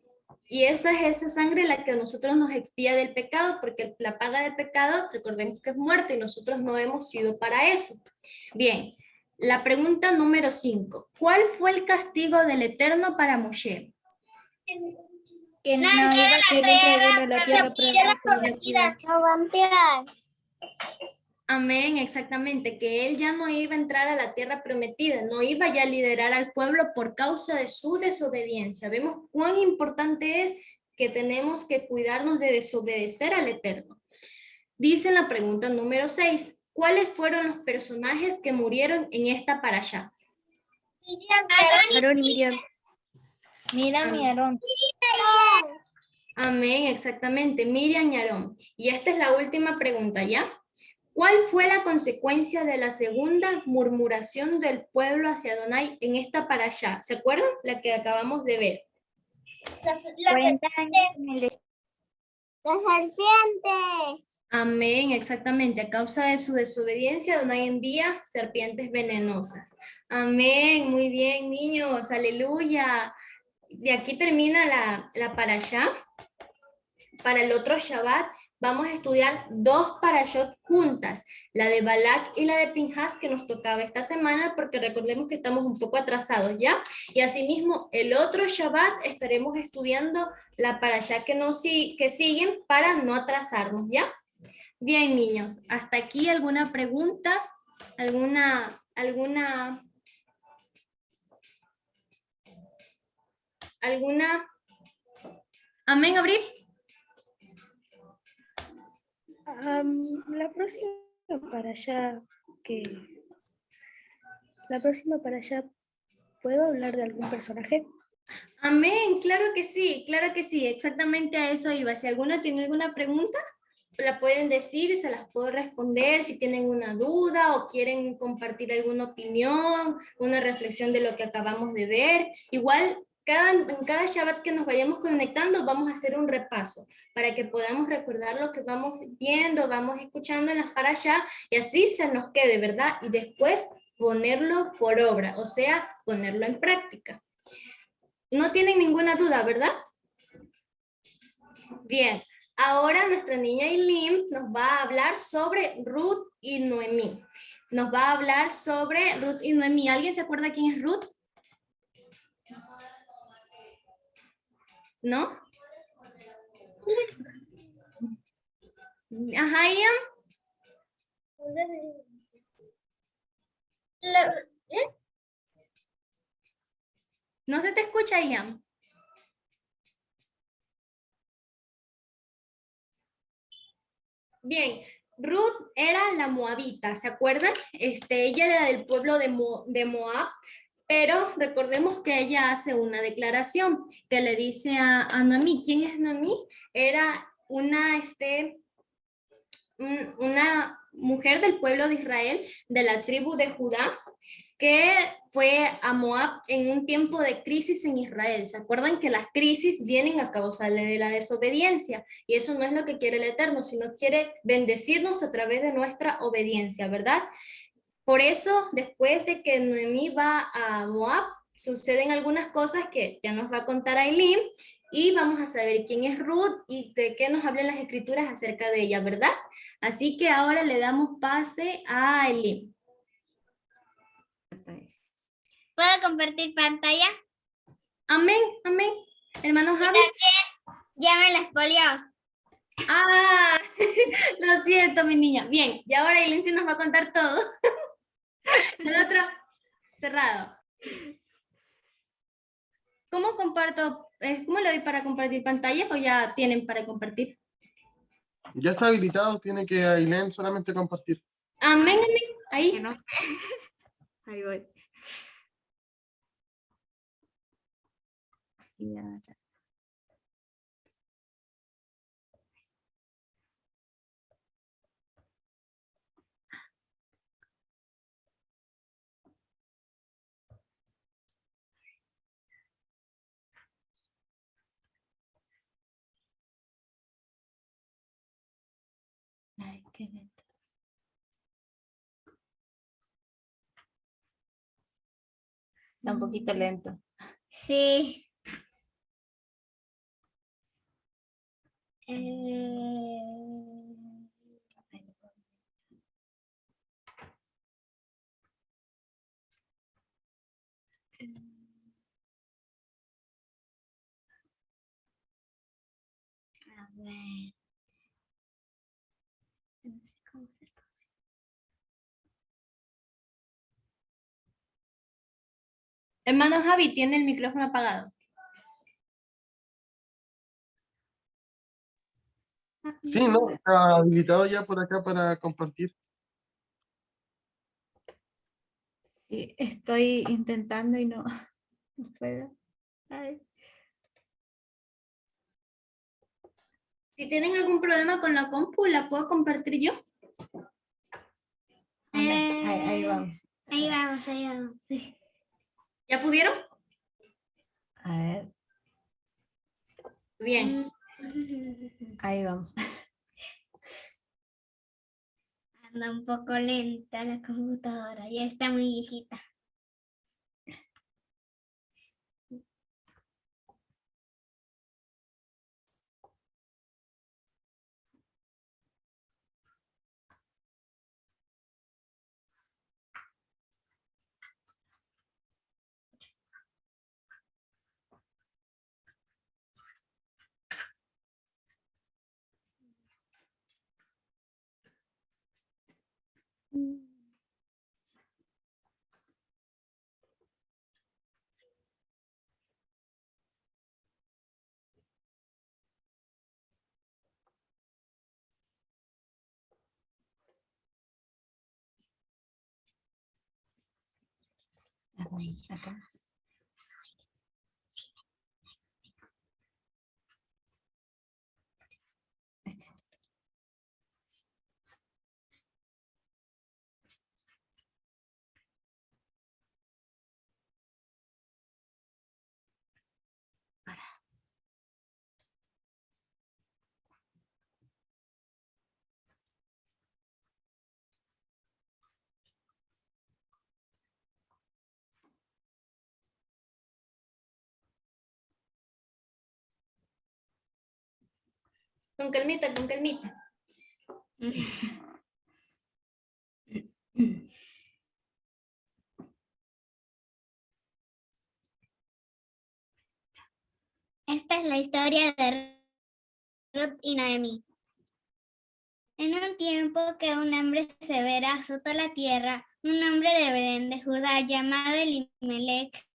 A: Y esa es esa sangre la que a nosotros nos expía del pecado, porque la paga del pecado, recordemos que es muerte, y nosotros no hemos sido para eso. Bien, la pregunta número 5. ¿Cuál fue el castigo del Eterno para Moshe?
C: Que no
B: No
C: iba
B: a la tierra prometida. No va a entrar.
A: Amén, exactamente, que él ya no iba a entrar a la tierra prometida, no iba ya a liderar al pueblo por causa de su desobediencia. Vemos cuán importante es que tenemos que cuidarnos de desobedecer al Eterno. Dice en la pregunta número 6, ¿cuáles fueron los personajes que murieron en esta parashá?
D: Aarón y Miriam.
C: Mira mi Aarón.
A: Amén, exactamente, Miriam y Aarón. Y esta es la última pregunta, ¿ya? ¿Cuál fue la consecuencia de la segunda murmuración del pueblo hacia Adonai en esta parashá? ¿Se acuerdan? La que acabamos de ver.
B: La
C: 40 años en el
B: serpiente.
A: Amén, exactamente. A causa de su desobediencia, Adonai envía serpientes venenosas. Amén, muy bien, niños, aleluya. De aquí termina la parashá. Para el otro Shabbat vamos a estudiar 2 parashot juntas, la de Balak y la de Pinhas, que nos tocaba esta semana, porque recordemos que estamos un poco atrasados, ¿ya? Y asimismo, el otro Shabbat estaremos estudiando la parashá que siguen para no atrasarnos, ¿ya? Bien, niños, ¿hasta aquí alguna pregunta? ¿Alguna? Amén, Abril.
D: La próxima para allá, ¿puedo hablar de algún personaje?
A: Amén, claro que sí, exactamente a eso iba. Si alguna tiene alguna pregunta, la pueden decir, se las puedo responder si tienen una duda o quieren compartir alguna opinión, una reflexión de lo que acabamos de ver. Igual, en cada Shabbat que nos vayamos conectando, vamos a hacer un repaso para que podamos recordar lo que vamos viendo, vamos escuchando en las parashá y así se nos quede, ¿verdad? Y después ponerlo por obra, o sea, ponerlo en práctica. No tienen ninguna duda, ¿verdad? Bien, ahora nuestra niña Eileen nos va a hablar sobre Ruth y Noemí. Nos va a hablar sobre Ruth y Noemí. ¿Alguien se acuerda quién es Ruth? ¿No? Ajá, Ian. No se te escucha, Ian. Bien, Ruth era la moabita, ¿se acuerdan? Ella era del pueblo de Moab, pero recordemos que ella hace una declaración que le dice a Noemí. ¿Quién es Noemí? Era una mujer del pueblo de Israel, de la tribu de Judá, que fue a Moab en un tiempo de crisis en Israel. ¿Se acuerdan que las crisis vienen a causa de la desobediencia? Y eso no es lo que quiere el Eterno, sino quiere bendecirnos a través de nuestra obediencia, ¿verdad? Por eso, después de que Noemí va a Moab, suceden algunas cosas que ya nos va a contar Aileen, y vamos a saber quién es Ruth y de qué nos hablan las escrituras acerca de ella, ¿verdad? Así que ahora le damos pase a Aileen.
B: ¿Puedo compartir pantalla?
A: Amén, amén. Hermano Javi.
B: Ya me la expolió.
A: Ah, lo siento, mi niña. Bien, y ahora Aileen sí nos va a contar todo. El otro, cerrado. ¿Cómo comparto? ¿Cómo le doy para compartir pantallas o ya tienen para compartir?
E: Ya está habilitado, tiene que Ailén solamente compartir.
A: Amén, amén. Ahí.
C: Que no. Ahí voy. Y ahora. Ay, qué lento. Está un poquito lento.
B: Sí.
C: A ver. No sé cómo se puede.
A: Hermano Javi, tiene el micrófono apagado.
E: Sí, no, está habilitado ya por acá para compartir.
C: Sí, estoy intentando y no, no puedo. Ay.
A: Si tienen algún problema con la compu, ¿la puedo compartir yo?
C: Amén. Ahí vamos.
B: Ahí vamos, ahí vamos.
A: ¿Ya pudieron?
C: A ver,
A: Bien.
C: ahí vamos.
B: Anda un poco lenta la computadora, ya está muy viejita.
C: Acá.
A: Con calmita, con calmita.
B: Esta es la historia de Ruth y Noemí. En un tiempo que un hambre severa azotó la tierra, un hombre de Belén de Judá llamado Elimelech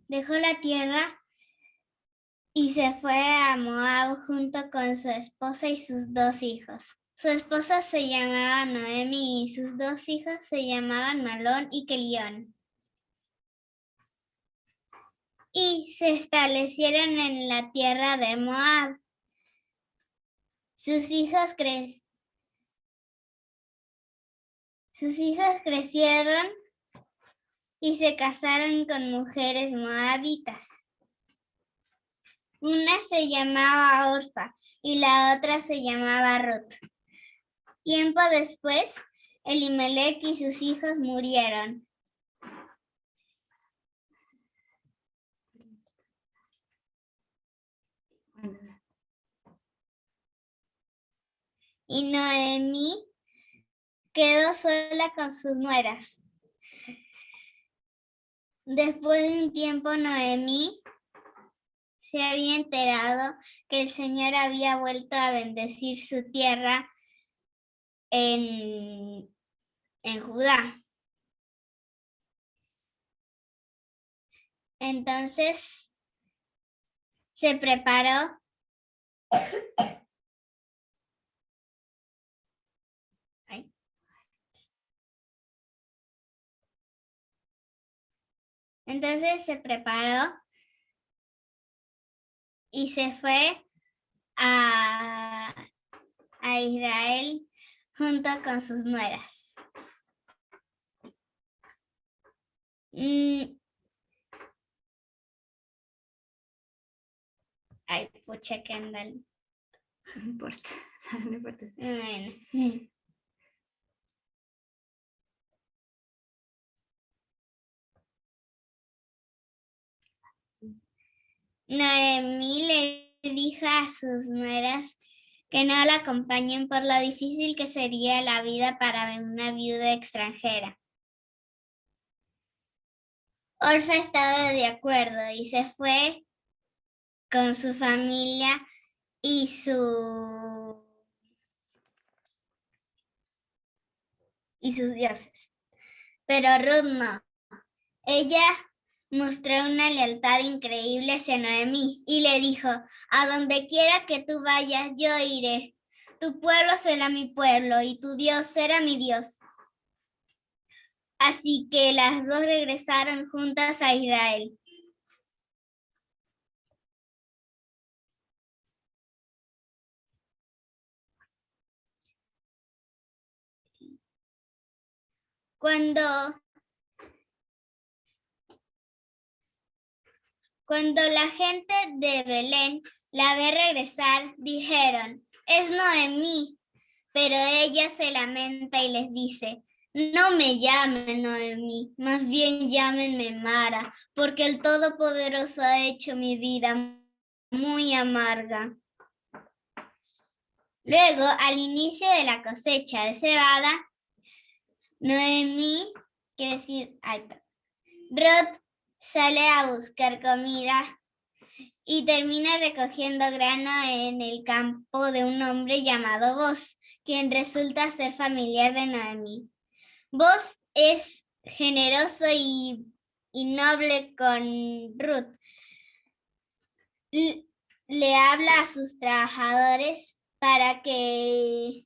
B: dejó la tierra y se fue a Moab junto con su esposa y sus 2 hijos. Su esposa se llamaba Noemi y sus 2 hijos se llamaban Malón y Kelión. Y se establecieron en la tierra de Moab. Sus hijos crecieron y se casaron con mujeres moabitas. Una se llamaba Orfa y la otra se llamaba Ruth. Tiempo después, Elimelech y sus hijos murieron. Y Noemí quedó sola con sus nueras. Después de un tiempo, Noemí se había enterado que el Señor había vuelto a bendecir su tierra en Judá. Entonces se preparó y se fue a Israel junto con sus nueras. Ay, pucha, que andan.
A: No importa, no importa.
B: Bueno. Noemí le dijo a sus nueras que no la acompañen por lo difícil que sería la vida para una viuda extranjera. Orfa estaba de acuerdo y se fue con su familia y sus dioses. Pero Ruth no. Ella mostró una lealtad increíble hacia Noemí y le dijo: a donde quiera que tú vayas, yo iré. Tu pueblo será mi pueblo y tu Dios será mi Dios. Así que las dos regresaron juntas a Israel. Cuando la gente de Belén la ve regresar, dijeron: es Noemí. Pero ella se lamenta y les dice: no me llamen Noemí, más bien llámenme Mara, porque el Todopoderoso ha hecho mi vida muy amarga. Luego, al inicio de la cosecha de cebada, Noemí, Ruth sale a buscar comida y termina recogiendo grano en el campo de un hombre llamado Boz, quien resulta ser familiar de Noemí. Boz es generoso y noble con Ruth. Le habla a sus trabajadores para que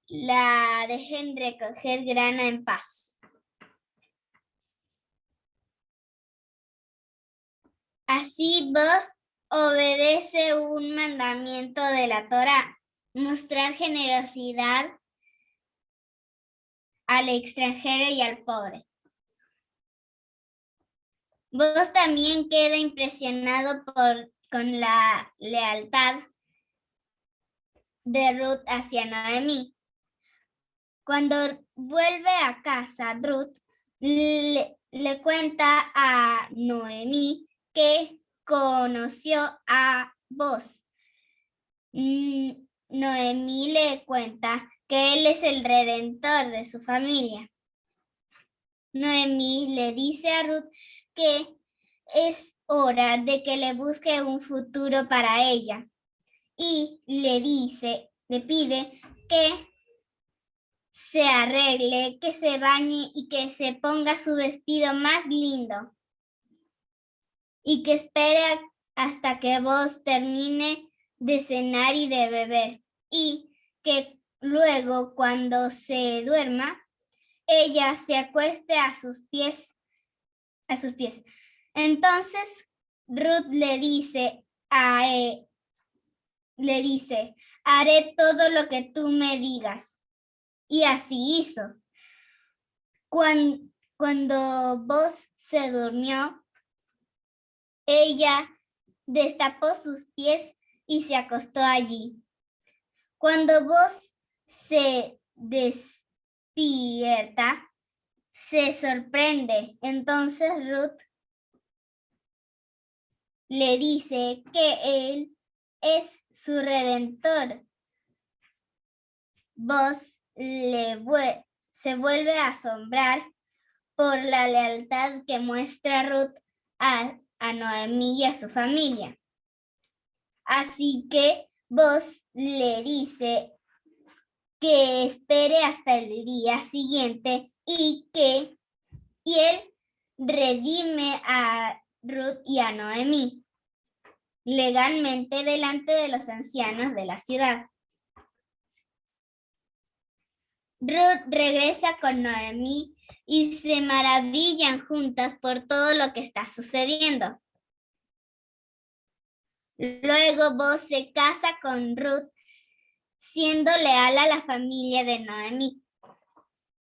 B: la dejen recoger grano en paz. Así Boz obedece un mandamiento de la Torá: mostrar generosidad al extranjero y al pobre. Boz también queda impresionado con la lealtad de Ruth hacia Noemí. Cuando vuelve a casa, Ruth le cuenta a Noemí que conoció a Boaz. Noemí le cuenta que él es el redentor de su familia. Noemí le dice a Ruth que es hora de que le busque un futuro para ella y le pide que se arregle, que se bañe y que se ponga su vestido más lindo y que espere hasta que Boaz termine de cenar y de beber y que luego cuando se duerma ella se acueste a sus pies. Entonces Ruth le dice, haré todo lo que tú me digas. Y así hizo. Cuando Boaz se durmió, ella destapó sus pies y se acostó allí. Cuando Boaz se despierta, se sorprende. Entonces Ruth le dice que él es su redentor. Boaz se vuelve a asombrar por la lealtad que muestra Ruth a Noemí y a su familia. Así que Boaz le dice que espere hasta el día siguiente y él redime a Ruth y a Noemí legalmente delante de los ancianos de la ciudad. Ruth regresa con Noemí y se maravillan juntas por todo lo que está sucediendo. Luego Boaz se casa con Ruth, siendo leal a la familia de Noemí.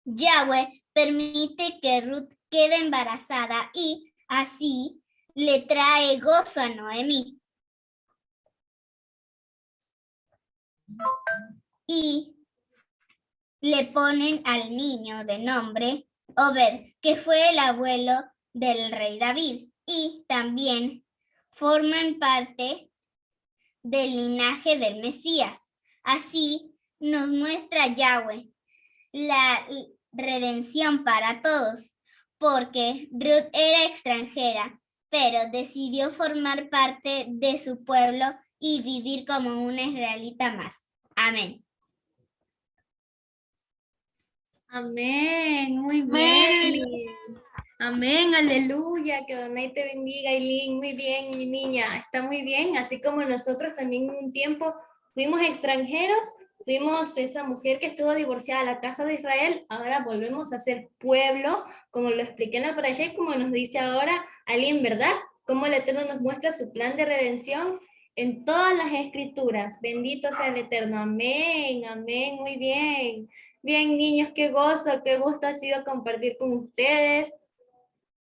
B: Yahweh permite que Ruth quede embarazada y así le trae gozo a Noemí. Y le ponen al niño de nombre Obed, que fue el abuelo del rey David, y también forman parte del linaje del Mesías. Así nos muestra Yahweh la redención para todos, porque Ruth era extranjera, pero decidió formar parte de su pueblo y vivir como una israelita más. Amén.
A: Amén, muy bien. Amén, aleluya, que Donay te bendiga, Aileen, muy bien, mi niña, está muy bien, así como nosotros también un tiempo fuimos extranjeros, fuimos esa mujer que estuvo divorciada a la casa de Israel, ahora volvemos a ser pueblo, como lo expliqué en la parasha y como nos dice ahora Aileen, ¿verdad? Cómo el Eterno nos muestra su plan de redención en todas las escrituras, bendito sea el Eterno, amén, amén, muy bien. Bien, niños, qué gozo, qué gusto ha sido compartir con ustedes,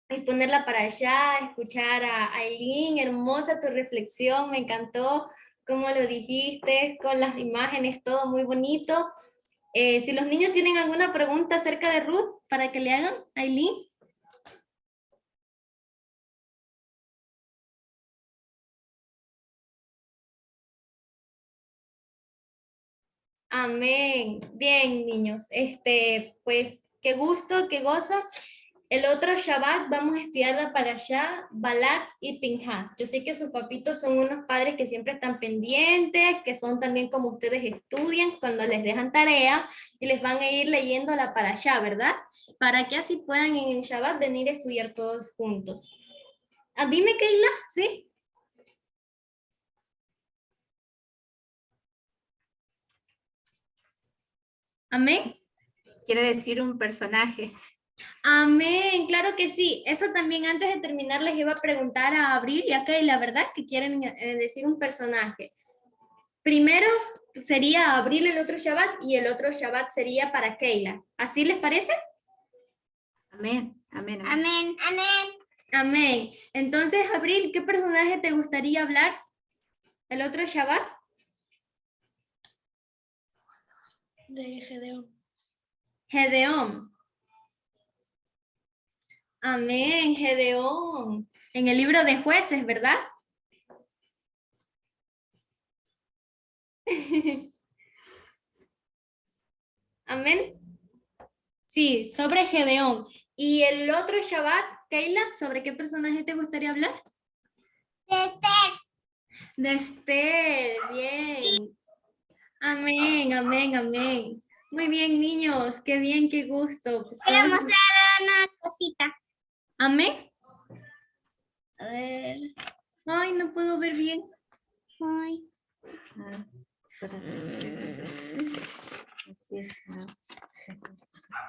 A: exponerla para allá, escuchar a Aileen, hermosa tu reflexión, me encantó cómo lo dijiste, con las imágenes, todo muy bonito. Si los niños tienen alguna pregunta acerca de Ruth, para que le hagan, Aileen. Amén. Bien, niños. Pues qué gusto, qué gozo. El otro Shabbat vamos a estudiar la parashá, Balak y Pinhas. Yo sé que sus papitos son unos padres que siempre están pendientes, que son también como ustedes estudian cuando les dejan tarea y les van a ir leyendo la parashá, ¿verdad? Para que así puedan en el Shabbat venir a estudiar todos juntos. Dime, Keila, ¿sí? Amén.
F: Quiere decir un personaje.
A: Amén, claro que sí. Eso también antes de terminar les iba a preguntar a Abril y a Keila, ¿verdad? Que quieren decir un personaje. Primero sería Abril el otro Shabbat y el otro Shabbat sería para Keila. ¿Así les parece?
F: Amén, amén, amén.
B: Amén, amén.
A: Amén. Entonces, Abril, ¿qué personaje te gustaría hablar el otro Shabbat?
D: De Gedeón.
A: Gedeón. Amén, Gedeón. En el libro de Jueces, ¿verdad? Amén. Sí, sobre Gedeón. ¿Y el otro Shabbat, Keila, sobre qué personaje te gustaría hablar?
B: De Esther.
A: De Esther, bien. Amén, amén, amén. Muy bien, niños, qué bien, qué gusto.
B: Quiero mostrar una cosita.
A: Amén.
C: A ver.
A: Ay, no puedo ver bien. Ay.
F: Ah, así es, ah.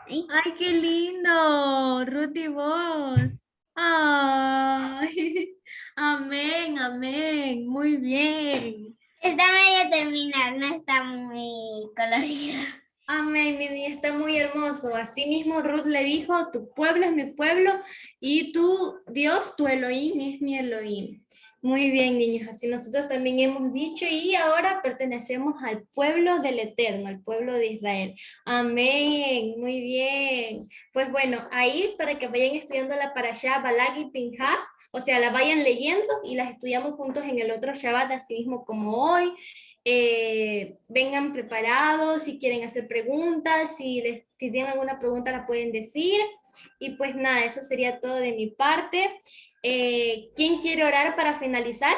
A: Ay, qué lindo, Ruth y vos. Ay, amén, amén, muy bien.
B: Está medio terminar, no está muy colorido.
A: Amén, mi niña, está muy hermoso. Así mismo Ruth le dijo, tu pueblo es mi pueblo y tu Dios, tu Elohim, es mi Elohim. Muy bien, niños, así nosotros también hemos dicho y ahora pertenecemos al pueblo del Eterno, al pueblo de Israel. Amén, muy bien. Pues bueno, ahí para que vayan estudiando la parashá Balak y Pinhas, o sea, la vayan leyendo y las estudiamos juntos en el otro Shabbat, así mismo como hoy. Vengan preparados, si quieren hacer preguntas, si tienen alguna pregunta la pueden decir. Y pues nada, eso sería todo de mi parte. ¿Quién quiere orar para finalizar?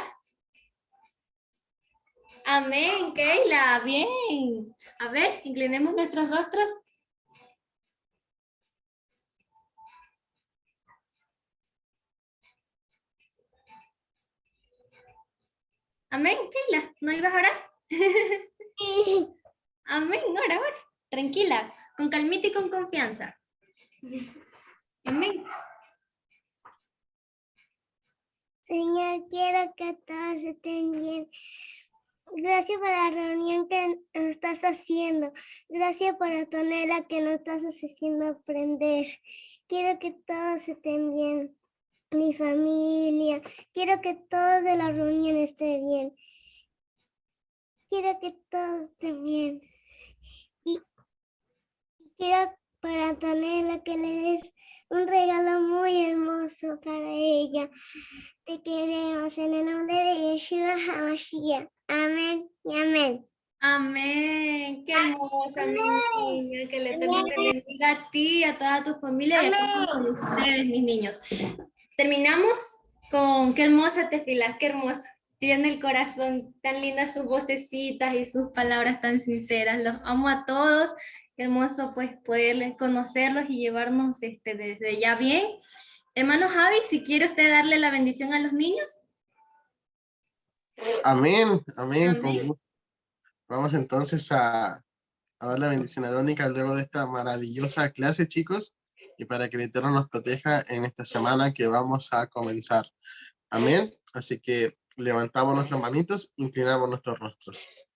A: Amén, Keila, bien. A ver, inclinemos nuestros rostros. Amén, Keila, ¿no ibas a orar? Amén, ora, ora. Tranquila, con calmita y con confianza. Amén.
B: Señor, quiero que todos estén bien. Gracias por la reunión que estás haciendo. Gracias por Antonella que nos estás haciendo aprender. Quiero que todos estén bien. Mi familia. Quiero que todos de la reunión estén bien. Quiero que todos estén bien. Y quiero para Antonella que le des un regalo muy hermoso para ella. Te queremos en el nombre de Yeshua HaMashiach. Amén y amén.
A: Amén, qué hermosa, mi niña, que el Eterno te bendiga a ti y a toda tu familia y a todos ustedes, mis niños. Terminamos con qué hermosa Tefilá, qué hermosa. Tiene el corazón tan lindas sus vocecitas y sus palabras tan sinceras. Los amo a todos. Qué hermoso pues poder conocerlos y llevarnos desde ya bien. Hermano Javi, si quiere usted darle la bendición a los niños.
E: Amén, amén, con
A: Amén.
E: gusto. Vamos entonces a dar la bendición arónica luego de esta maravillosa clase, chicos, y para que el Eterno nos proteja en esta semana que vamos a comenzar. Amén. Así que levantamos nuestras manitos, inclinamos nuestros rostros.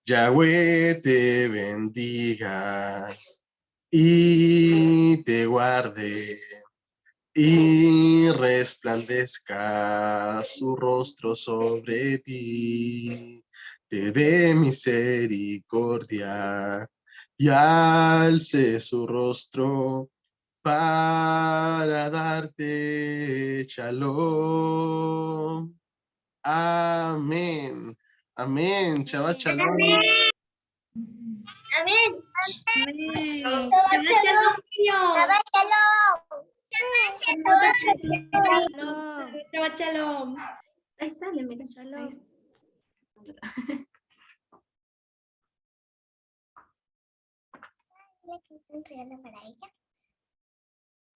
E: Yahweh te bendiga y te guarde y resplandezca su rostro sobre ti, te dé misericordia y alce su rostro para darte shalom. Amén. Amén. Shabbat shalom.
B: Amén.
A: Amén.
B: Shabbat
A: Shabbat
B: shalom.
A: shalom, niños.
B: Shabbat shalom.
A: Shabbat shalom.
F: Ahí sale, mira.
D: Shalom.
B: Ahí. Para ella.